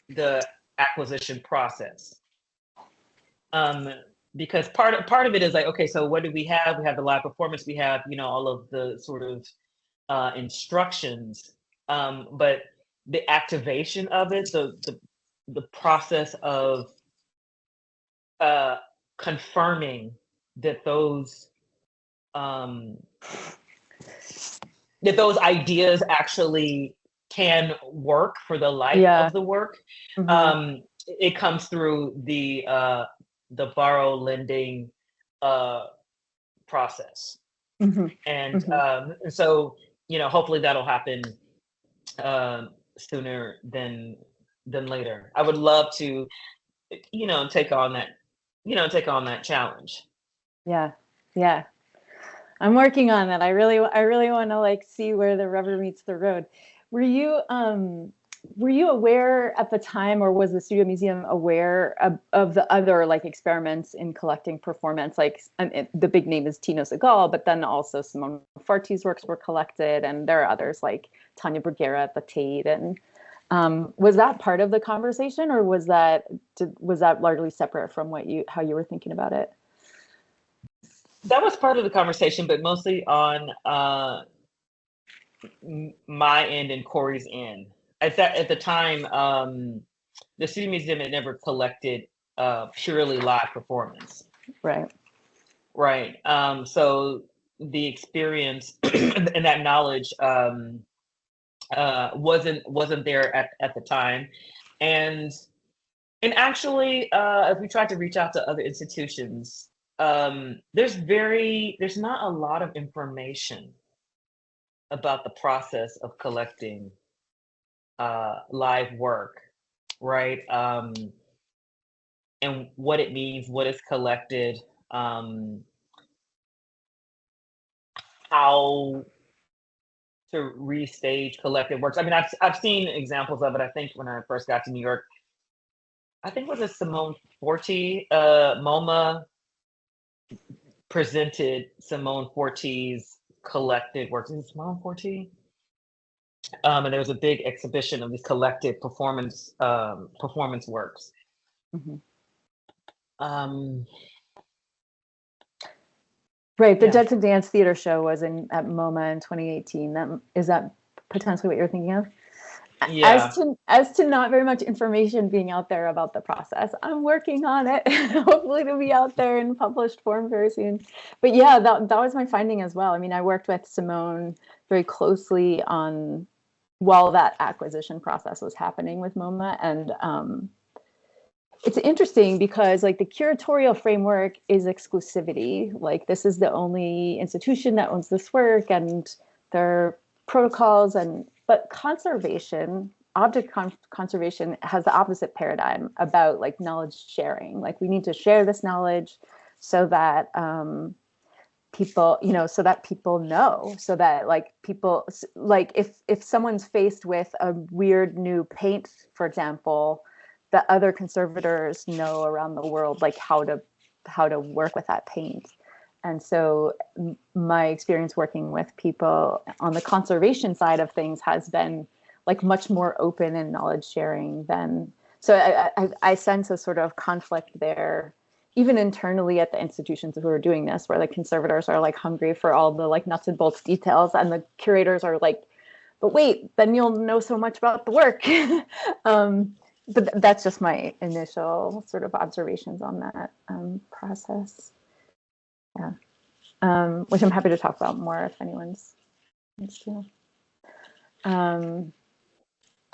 the acquisition process. Because part of it is like, okay, so what do we have? We have the live performance, we have, all of the sort of instructions, but the activation of it, the process of confirming that those ideas actually can work for the life of the work. Mm-hmm. It comes through the borrow lending process. Mm-hmm. And mm-hmm. So hopefully that'll happen sooner than later. I would love to take on that challenge. Yeah I'm working on that. I really want to see where the rubber meets the road. Were you aware at the time, or was the Studio Museum aware of the other experiments in collecting performance? The big name is Tino Segal, but then also Simone Forti's works were collected, and there are others like Tanya Bruguera at the Tate. And was that part of the conversation, or was that largely separate from how you were thinking about it? That was part of the conversation, but mostly on my end and Corey's end. At the time, the Studio Museum had never collected purely live performance. Right. So the experience and that knowledge wasn't there at the time, and actually, if we tried to reach out to other institutions, there's not a lot of information about the process of collecting live work, right? And what it means, what is collected, how to restage collected works. I mean, I've seen examples of it. I think when I first got to New York, I think it was Simone Forti, MoMA presented Simone Forti's collected works. Is it Simone Forti? And there was a big exhibition of these collected performance works. Mm-hmm. Right. The Jets of Dance Theater show was at MoMA in 2018. Is that potentially what you're thinking of? Yeah. As to not very much information being out there about the process, I'm working on it. Hopefully to be out there in published form very soon. But yeah, that was my finding as well. I mean, I worked with Simone very closely while that acquisition process was happening with MoMA, and it's interesting because the curatorial framework is exclusivity. This is the only institution that owns this work, and there are protocols, but conservation, object conservation has the opposite paradigm about knowledge sharing. We need to share this knowledge so that people, you know, so that people know, so that like people, like if someone's faced with a weird new paint, for example, the other conservators know around the world like how to work with that paint. And so my experience working with people on the conservation side of things has been like much more open and knowledge sharing than, so I sense a sort of conflict there, even internally at the institutions who are doing this, where the conservators are like hungry for all the like nuts and bolts details, and the curators are like, but wait, then you'll know so much about the work. But that's just my initial sort of observations on that process. Yeah, which I'm happy to talk about more if anyone's wants to.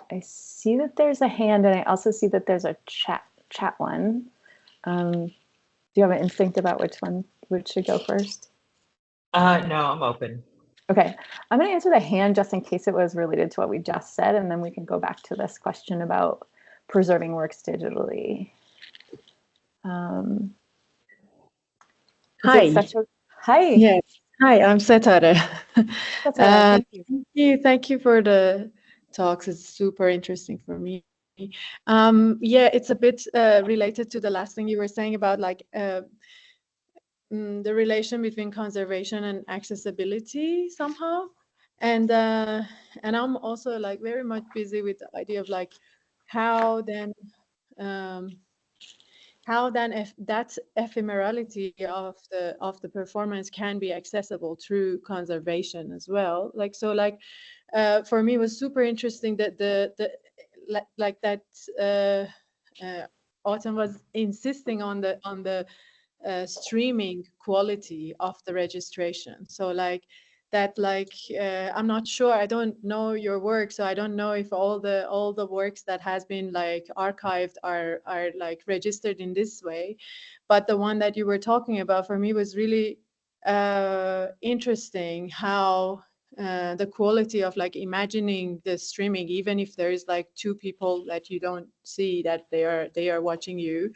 I see that there's a hand, and I also see that there's a chat one. Do you have an instinct about which should go first? No, I'm open. Okay, I'm going to answer the hand just in case it was related to what we just said, and then we can go back to this question about preserving works digitally. Hi. Hi. Yes. Hi, I'm Setare. Thank you. Thank you for the talks. It's super interesting for me. Yeah, it's a bit related to the last thing you were saying about like the relation between conservation and accessibility somehow. And I'm also like very much busy with the idea of like how then if that ephemerality of the performance can be accessible through conservation as well. Like, so like for me it was super interesting that Autumn was insisting on the streaming quality of the registration. So like that, like I'm not sure, I don't know your work, so I don't know if all the works that has been like archived are like registered in this way, but the one that you were talking about for me was really interesting, how the quality of like imagining the streaming, even if there is like two people that you don't see that they are watching you,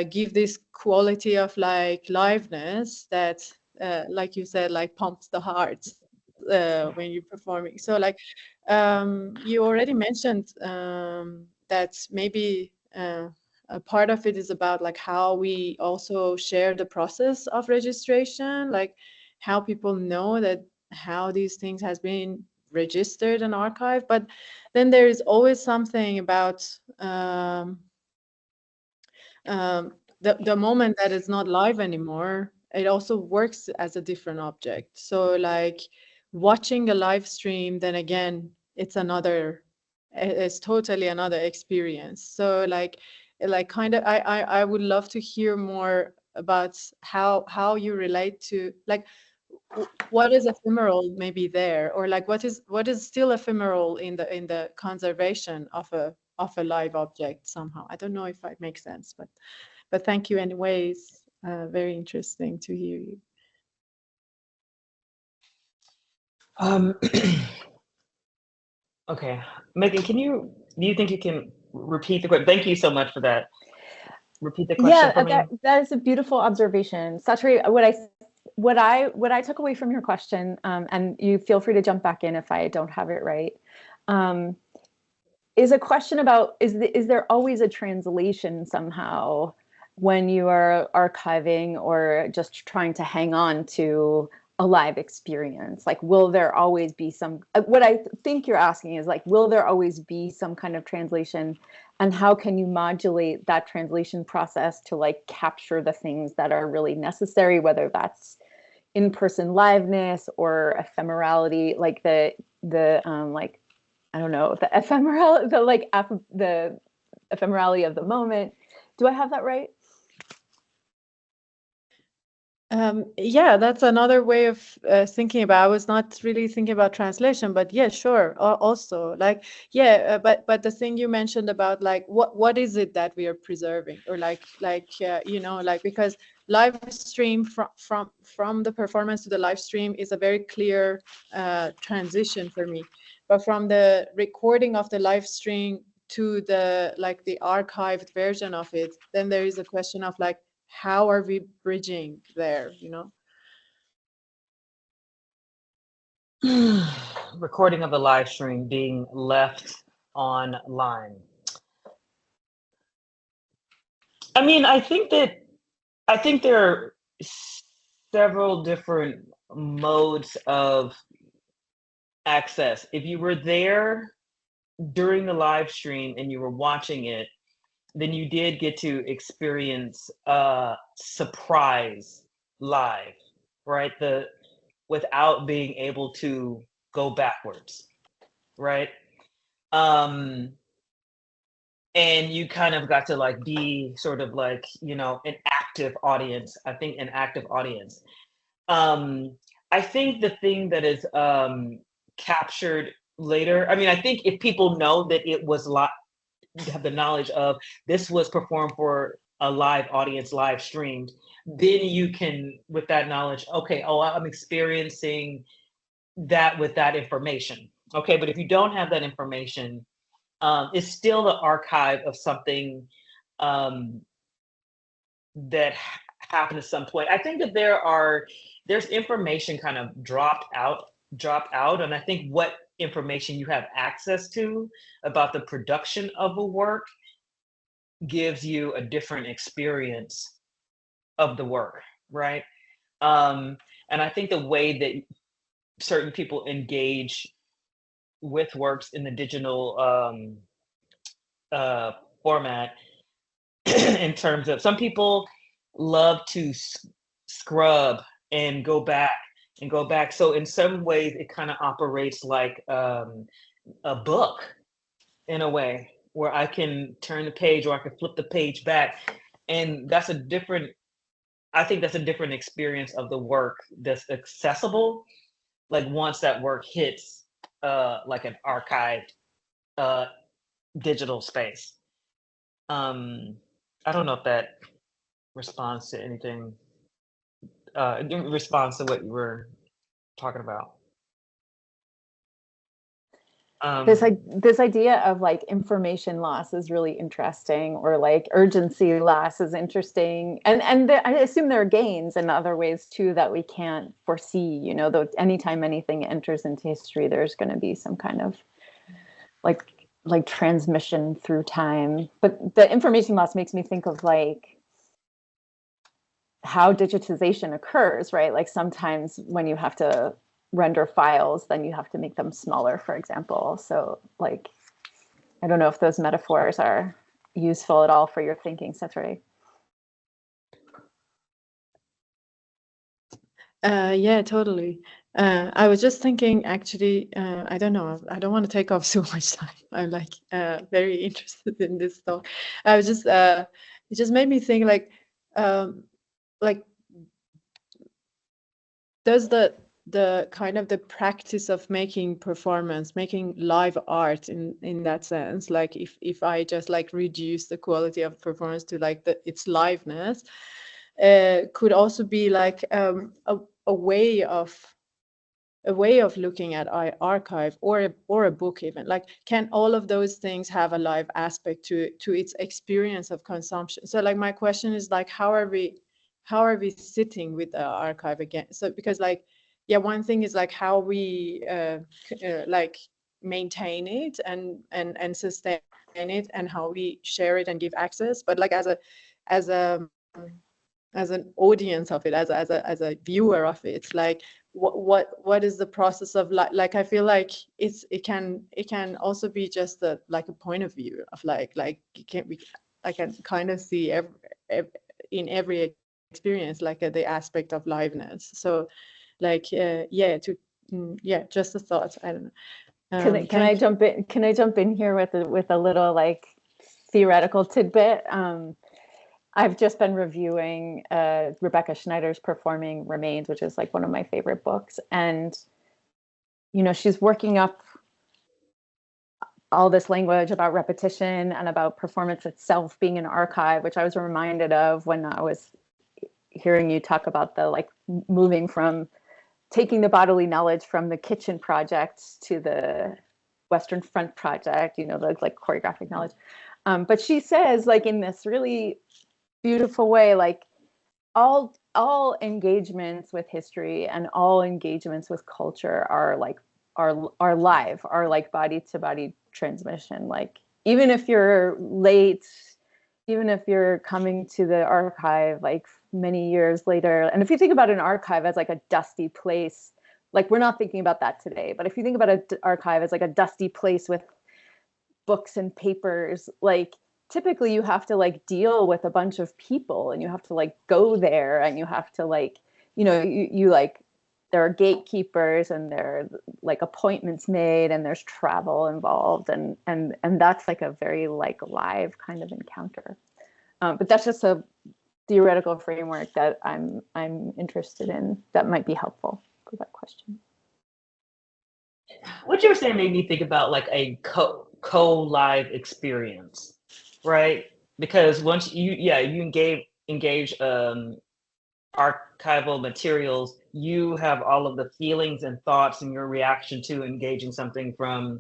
give this quality of like liveness that like you said, like pumps the heart when you're performing. So like you already mentioned that maybe a part of it is about like how we also share the process of registration, like how people know that how these things has been registered and archived. But then there is always something about the moment that it's not live anymore, it also works as a different object. So like watching a live stream, then again, it's totally another experience. So like kind of, I would love to hear more about how you relate to like what is ephemeral maybe there, or like what is still ephemeral in the conservation of a live object somehow. I don't know if it makes sense, but thank you anyways. Very interesting to hear you. Okay, Megan, do you think you can repeat the question? Thank you so much for that. Repeat the question for me. That is a beautiful observation. Satri, what I took away from your question, and you feel free to jump back in if I don't have it right, is a question about, is there always a translation somehow when you are archiving or just trying to hang on to a live experience? Like, will there always be some, what I think you're asking is like, will there always be some kind of translation, and how can you modulate that translation process to like capture the things that are really necessary, whether that's in-person liveness or ephemerality, like the like, I don't know, the ephemerality of the moment. Do I have that right? Yeah, that's another way of thinking about. I was not really thinking about translation, but yeah, sure. Also, like, yeah, but the thing you mentioned about like what is it that we are preserving, or like you know, like, because live stream from the performance to the live stream is a very clear transition for me, but from the recording of the live stream to the like the archived version of it, then there is a question of like, how are we bridging there, you know? Recording of the live stream being left online. I mean, I think there are several different modes of access. If you were there during the live stream and you were watching it, then you did get to experience surprise live, right? Without being able to go backwards, right? And you kind of got to like be sort of like, you know, an active audience. I think an active audience. I think the thing that is captured later, I mean, I think if people know that it was have the knowledge of this was performed for a live audience, live streamed, then you can, with that knowledge, okay, oh, I'm experiencing that with that information. Okay, but if you don't have that information, it's still the archive of something that happened at some point. I think that there's information kind of dropped out, and I think what information you have access to about the production of a work gives you a different experience of the work, right? And I think the way that certain people engage with works in the digital format, in terms of, some people love to scrub and go back and go back. So in some ways, it kind of operates like a book in a way, where I can turn the page or I can flip the page back, and I think that's a different experience of the work that's accessible. Like once that work hits like an archived digital space. I don't know if that responds to anything. It responds to what you were talking about. This idea of like information loss is really interesting, or like urgency loss is interesting, and I assume there are gains in other ways too that we can't foresee. You know, though, anytime anything enters into history, there's going to be some kind of like transmission through time. But the information loss makes me think of like how digitization occurs, right? Like sometimes when you have to render files, then you have to make them smaller, for example. So like, I don't know if those metaphors are useful at all for your thinking, Cetre. Yeah, totally. I was just thinking, actually, I don't know, I don't want to take off so much time. I'm like very interested in this talk. I was just, it just made me think like does the kind of the practice of making performance, making live art in that sense, like if I just like reduce the quality of performance to like its liveness, could also be like a way of looking at archive or a book even. Like, can all of those things have a live aspect to its experience of consumption? So like my question is like, how are we sitting with the archive again? So because like, yeah, one thing is like how we like maintain it and sustain it, and how we share it and give access, but like as an audience of it, as a viewer of it, it's like what is the process of like I feel like it can also be just a point of view of like I can kind of see in every experience like the aspect of liveness. So like just a thought. I don't know. Can I jump in? Can I jump in here with a little like theoretical tidbit? I've just been reviewing Rebecca Schneider's Performing Remains, which is like one of my favorite books. And, you know, she's working up all this language about repetition and about performance itself being an archive, which I was reminded of when I was hearing you talk about the like moving from taking the bodily knowledge from the kitchen project to the Western Front project, you know, the like choreographic knowledge. But she says like in this really beautiful way, like all engagements with history and all engagements with culture are like are live, are like body to body transmission. Like even if you're late, even if you're coming to the archive like many years later, and if you think about an archive as like a dusty place, like we're not thinking about that today, but if you think about an archive as like a dusty place with books and papers, like typically you have to like deal with a bunch of people and you have to like go there and you have to like, you know, you like, there are gatekeepers and there are like appointments made and there's travel involved, and that's like a very like live kind of encounter. But that's just a theoretical framework that I'm interested in that might be helpful for that question. What you were saying made me think about like a co-live experience, right? Because once you engage archival materials, you have all of the feelings and thoughts and your reaction to engaging something from,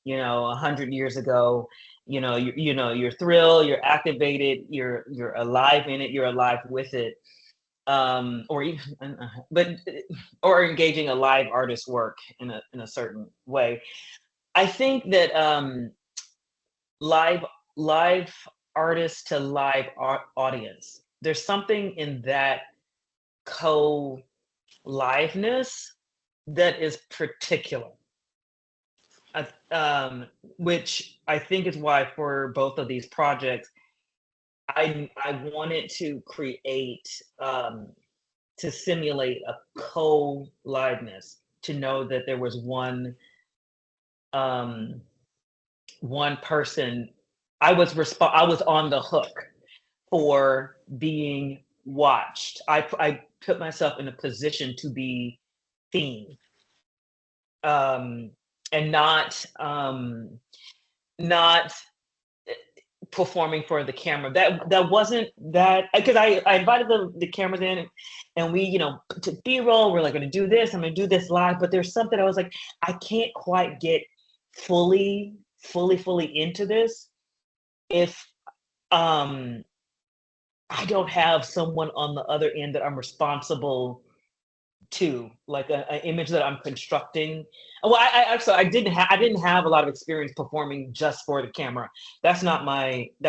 100 years ago. You're thrilled, you're activated, you're alive in it, you're alive with it. Or engaging a live artist's work in a certain way. I think that live artist to live audience, there's something in that co-liveness that is particular, which I think is why for both of these projects, I wanted to create, to simulate a co-liveness, to know that there was one person. I was on the hook for being watched. I put myself in a position to be seen, and not performing for the camera. That wasn't that, because I invited the cameras in and we, took B-roll. We're like, going to do this. I'm going to do this live. But there's something I was like, I can't quite get fully into this if I don't have someone on the other end that I'm responsible to, like an image that I'm constructing. Well, I didn't have a lot of experience performing just for the camera. That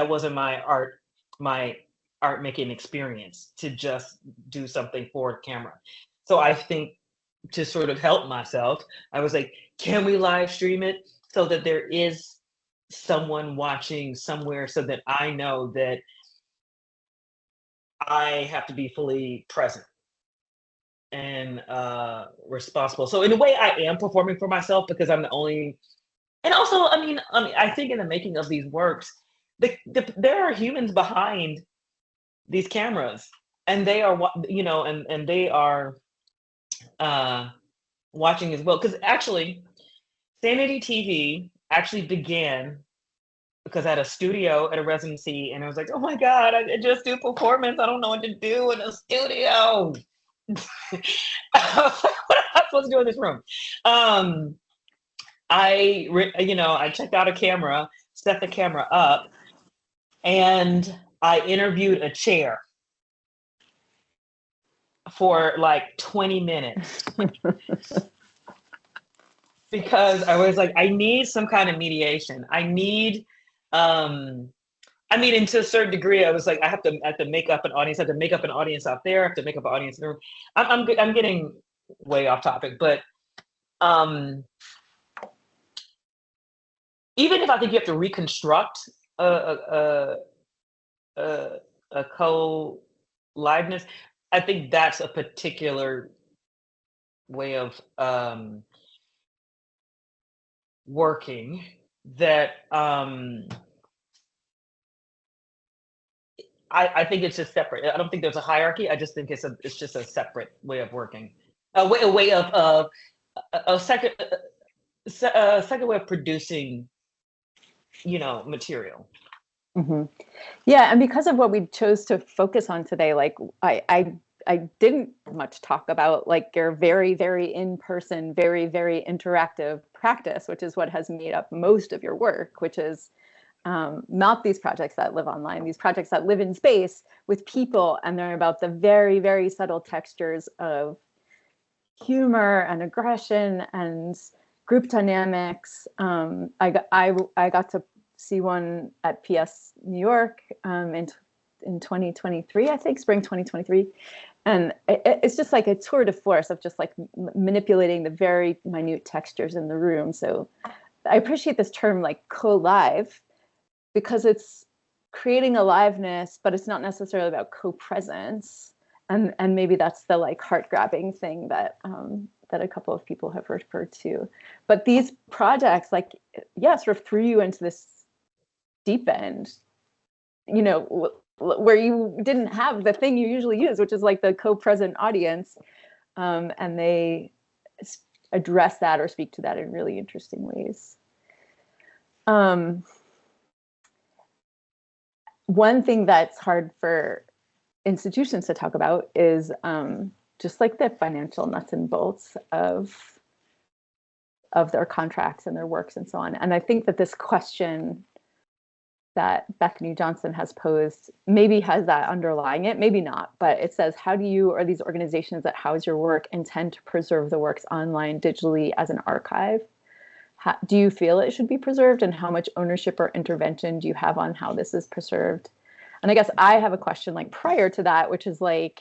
wasn't my art making experience, to just do something for camera. So I think, to sort of help myself, I was like, can we live stream it so that there is someone watching somewhere, so that I know that I have to be fully present and responsible. So in a way, I am performing for myself, because I'm the only. And also, I mean, I think in the making of these works, there are humans behind these cameras, and they are, and they are watching as well. Because actually, Sanity TV actually began because I had a studio at a residency, and I was like, oh my God, I just do performance. I don't know what to do in a studio. What am I supposed to do in this room? I checked out a camera, set the camera up, and I interviewed a chair for like 20 minutes. Because I was like, I need some kind of mediation. I need, and to a certain degree, I was like, I have to make up an audience. I have to make up an audience out there. I have to make up an audience in the room. I'm getting way off topic, but even if I think you have to reconstruct a co-liveness, I think that's a particular way of working that I think it's just separate. I don't think there's a hierarchy. I just think it's just a separate way of working, a way of a second way of producing, material. Mm-hmm. Yeah, and because of what we chose to focus on today, like I didn't much talk about like your very, very in-person, very, very interactive practice, which is what has made up most of your work, which is not these projects that live online, these projects that live in space with people, and they're about the very, very subtle textures of humor and aggression and group dynamics. I got to see one at PS New York in 2023, I think, spring 2023. And it's just like a tour de force of just like manipulating the very minute textures in the room. So I appreciate this term like co-live, because it's creating aliveness, but it's not necessarily about co-presence. And maybe that's the like heart-grabbing thing that that a couple of people have referred to. But these projects, like, yeah, sort of threw you into this deep end, you know, where you didn't have the thing you usually use, which is like the co-present audience. And they address that or speak to that in really interesting ways. One thing that's hard for institutions to talk about is just like the financial nuts and bolts of their contracts and their works and so on. And I think that this question that Bethany Johnson has posed maybe has that underlying it, maybe not, but it says, how do you or these organizations that house your work intend to preserve the works online digitally as an archive? Do you feel it should be preserved, and how much ownership or intervention do you have on how this is preserved? And I guess I have a question like prior to that, which is like,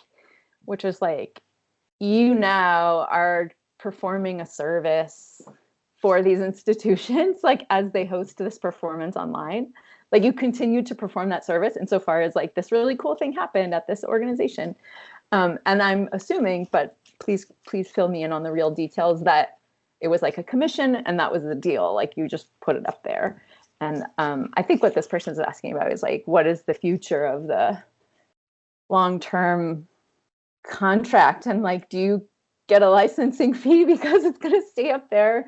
you now are performing a service for these institutions, like as they host this performance online. Like you continue to perform that service insofar as like this really cool thing happened at this organization. And I'm assuming, but please fill me in on the real details, that it was like a commission and that was the deal. Like you just put it up there. And I think what this person is asking about is like, what is the future of the long-term contract? And like, do you get a licensing fee because it's going to stay up there?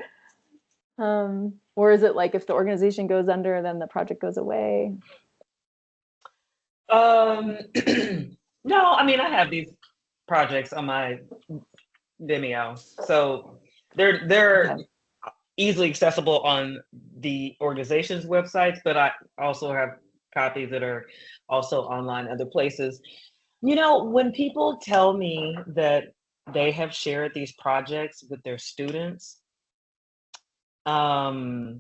Or is it like if the organization goes under, then the project goes away? No, I mean, I have these projects on my Vimeo, so they're Okay. easily accessible on the organization's websites, but I also have copies that are also online other places. You know, when people tell me that they have shared these projects with their students, I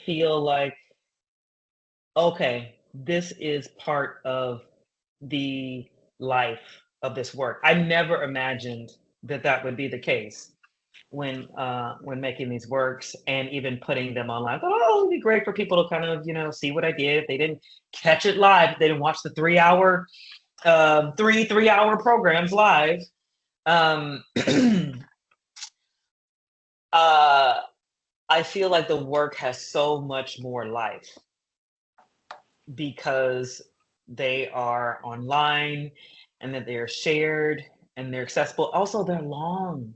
feel like, okay, this is part of the life of this work. I never imagined that that would be the case when making these works and even putting them online. I thought, oh, it'd be great for people to kind of, you know, see what I did. If they didn't catch it live, if they didn't watch the 3 hour programs live. I feel like the work has so much more life because they are online and that they're shared and they're accessible. Also, they're long.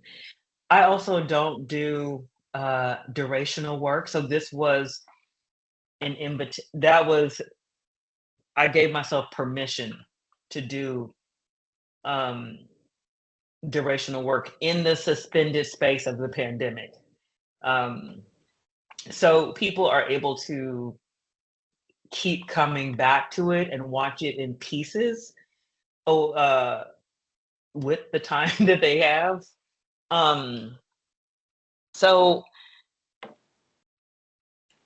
I also don't do durational work. So this was an invitation. I gave myself permission to do durational work in the suspended space of the pandemic. So people are able to keep coming back to it and watch it in pieces with the time that they have. So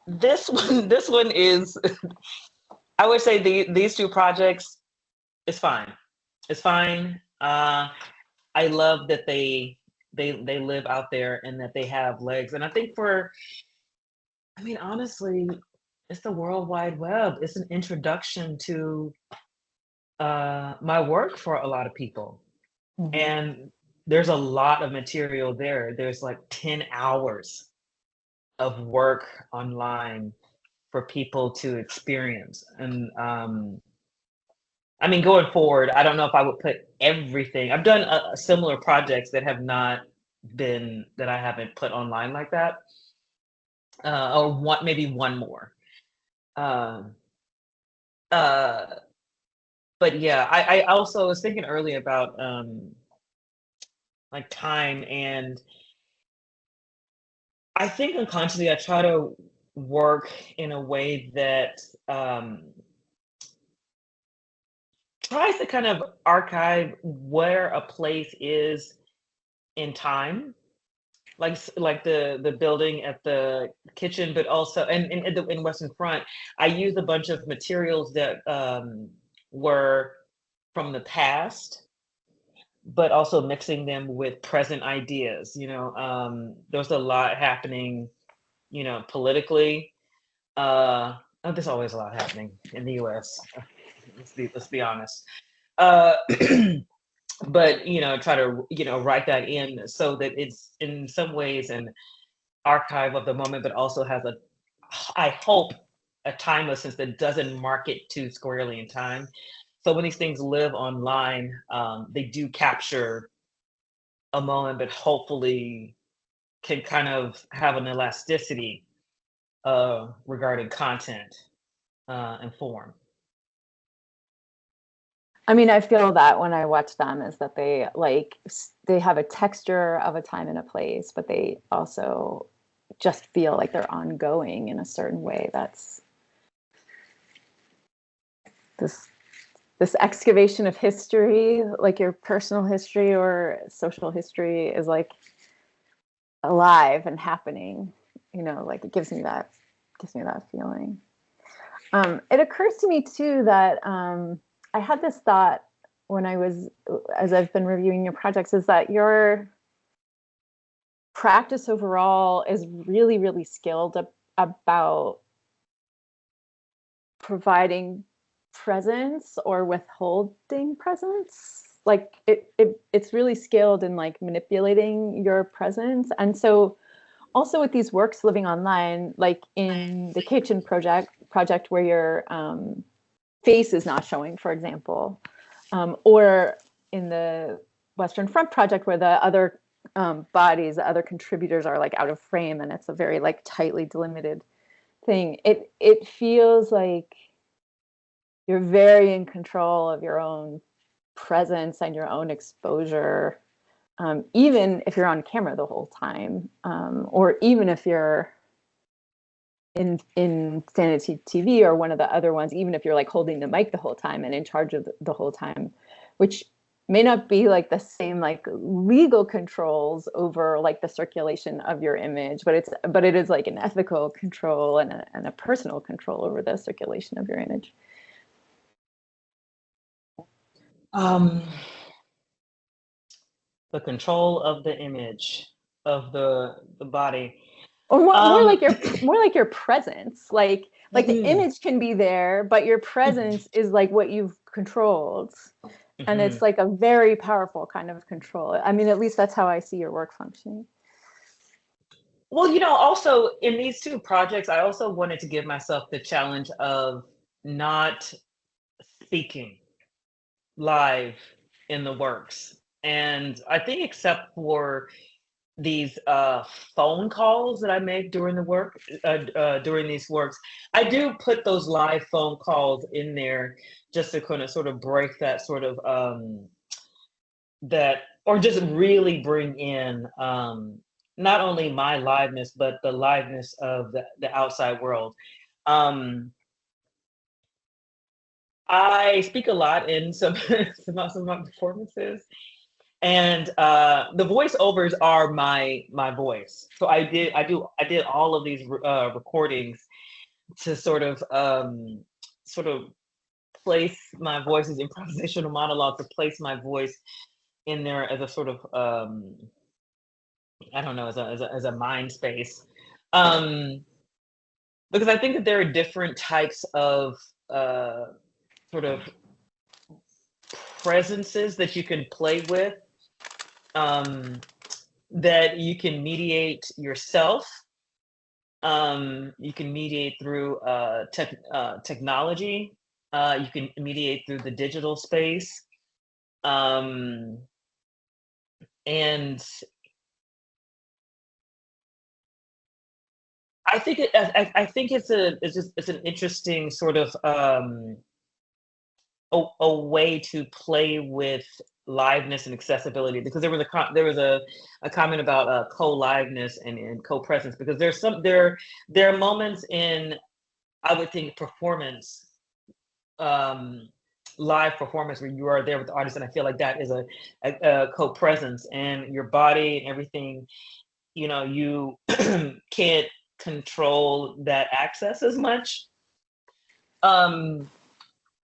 this one is, I would say these two projects is fine. It's fine. I love that they live out there and that they have legs. And I think honestly, it's the World Wide Web. It's an introduction to my work for a lot of people. Mm-hmm. And there's a lot of material there. There's like 10 hours of work online for people to experience. And going forward, I don't know if I would put everything. I've done similar projects that have not been, that I haven't put online like that. Or maybe one more. But yeah, I also was thinking earlier about like time, and I think unconsciously I try to work in a way that tries to kind of archive where a place is in time, like the building at the kitchen, but also in Western Front, I used a bunch of materials that were from the past, but also mixing them with present ideas. You know, there's a lot happening, you know, politically. There's always a lot happening in the U.S. Let's be honest. But you know, try to, you know, write that in so that it's in some ways an archive of the moment, but also has a, I hope, a timelessness that doesn't mark it too squarely in time. So when these things live online, they do capture a moment, but hopefully can kind of have an elasticity regarding content and form. I mean, I feel that when I watch them, is that they have a texture of a time and a place, but they also just feel like they're ongoing in a certain way. That's this excavation of history, like your personal history or social history, is like alive and happening. You know, like it gives me that feeling. It occurs to me too that I had this thought as I've been reviewing your projects, is that your practice overall is really, really skilled about providing presence or withholding presence. Like it's really skilled in like manipulating your presence. And so also with these works living online, like in the kitchen project where your face is not showing, for example, or in the Western Front project where the other bodies, the other contributors are like out of frame, and it's a very like tightly delimited thing. It feels like you're very in control of your own presence and your own exposure, even if you're on camera the whole time, or even if you're in Sanity TV or one of the other ones, even if you're like holding the mic the whole time and in charge of the whole time, which may not be like the same like legal controls over like the circulation of your image, but it is like an ethical control and a personal control over the circulation of your image. The control of the image of the body, or more like your presence, like the image can be there, but your presence is like what you've controlled, and it's like a very powerful kind of control. I mean, at least that's how I see your work functioning. Well, you know, also in these two projects, I also wanted to give myself the challenge of not speaking live in the works. And I think except for these phone calls that I make during the work, during these works, I do put those live phone calls in there just to kind of sort of break that sort of that, or just really bring in not only my liveness, but the liveness of the outside world. I speak a lot in some of my performances, and the voiceovers are my voice. So I did all of these recordings to sort of place my voice as improvisational monologue, to place my voice in there as a sort of I don't know, as a mind space, because I think that there are different types of sort of presences that you can play with, that you can mediate yourself. You can mediate through technology. You can mediate through the digital space. And I think it's an interesting sort of a way to play with liveness and accessibility, because there was a comment about co-liveness and co-presence, because there are moments in, I would think, performance, live performance, where you are there with the audience, and I feel like that is a co-presence, and your body and everything, you know, you can't control that access as much.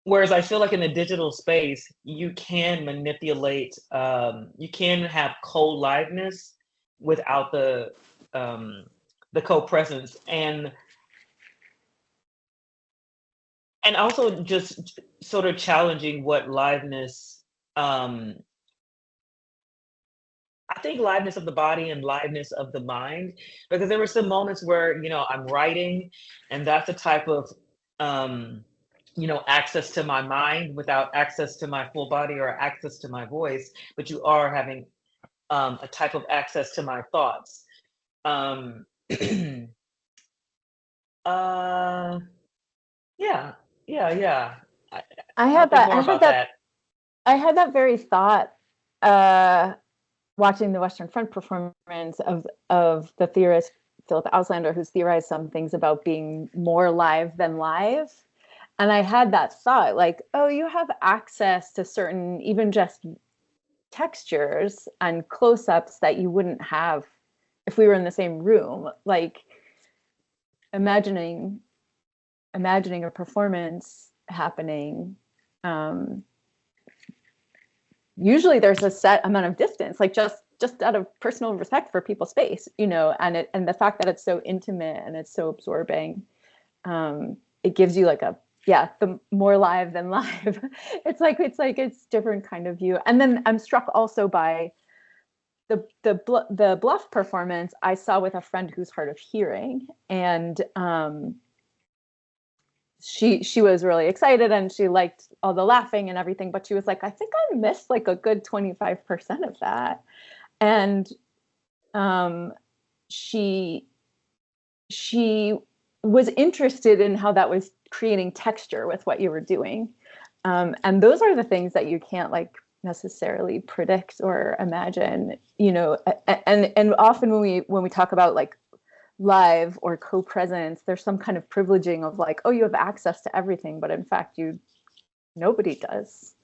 Whereas I feel like in the digital space, you can manipulate, you can have co-liveness without the co-presence, and also just sort of challenging what liveness, I think liveness of the body and liveness of the mind, because there were some moments where, you know, I'm writing, and that's a type of, you know, access to my mind without access to my full body or access to my voice, but you are having a type of access to my thoughts. Yeah. I I'll had think that. more I had about that. that. I had that very thought watching the Western Front performance of the theorist Philip Auslander, who's theorized some things about being more live than live. And I had that thought, like, oh, you have access to certain, even just textures and close-ups that you wouldn't have if we were in the same room. Like imagining a performance happening. Usually there's a set amount of distance, like just out of personal respect for people's space, you know, and the fact that it's so intimate and it's so absorbing, it gives you like the more live than live. it's different kind of view. And then I'm struck also by the Bluff performance I saw with a friend who's hard of hearing, and she was really excited and she liked all the laughing and everything, but she was like, I think I missed like a good 25% of that. And she was interested in how that was creating texture with what you were doing. And those are the things that you can't like necessarily predict or imagine, you know, and often when we talk about like live or co-presence, there's some kind of privileging of like, oh, you have access to everything, but in fact nobody does.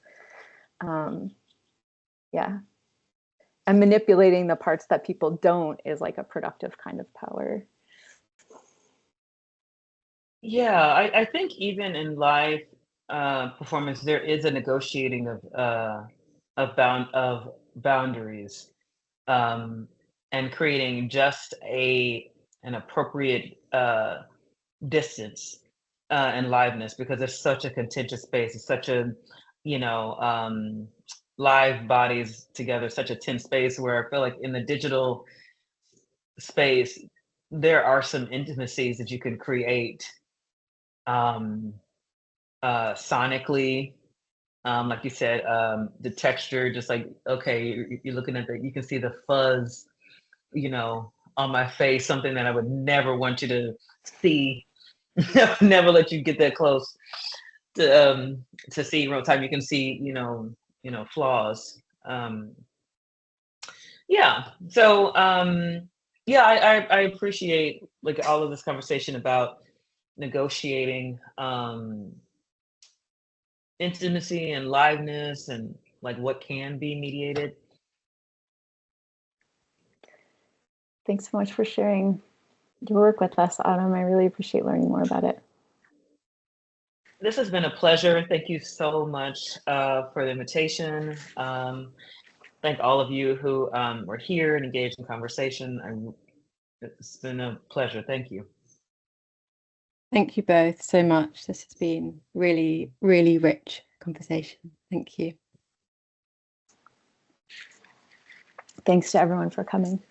Yeah. And manipulating the parts that people don't is like a productive kind of power. Yeah, I think even in live performance, there is a negotiating of boundaries, and creating just an appropriate distance and liveness, because it's such a contentious space. It's such a, you know, live bodies together, such a tense space, where I feel like in the digital space, there are some intimacies that you can create sonically, like you said, the texture, just like, okay, you're looking at you can see the fuzz, you know, on my face, something that I would never want you to see. Never let you get that close to see real time. You can see, you know, flaws. Yeah. So yeah, I appreciate like all of this conversation about negotiating intimacy and liveness, and like what can be mediated. Thanks so much for sharing your work with us, Autumn. I really appreciate learning more about it. This has been a pleasure. Thank you so much for the invitation. Thank all of you who were here and engaged in conversation. It's been a pleasure. Thank you. Thank you both so much. This has been really, really rich conversation. Thank you. Thanks to everyone for coming.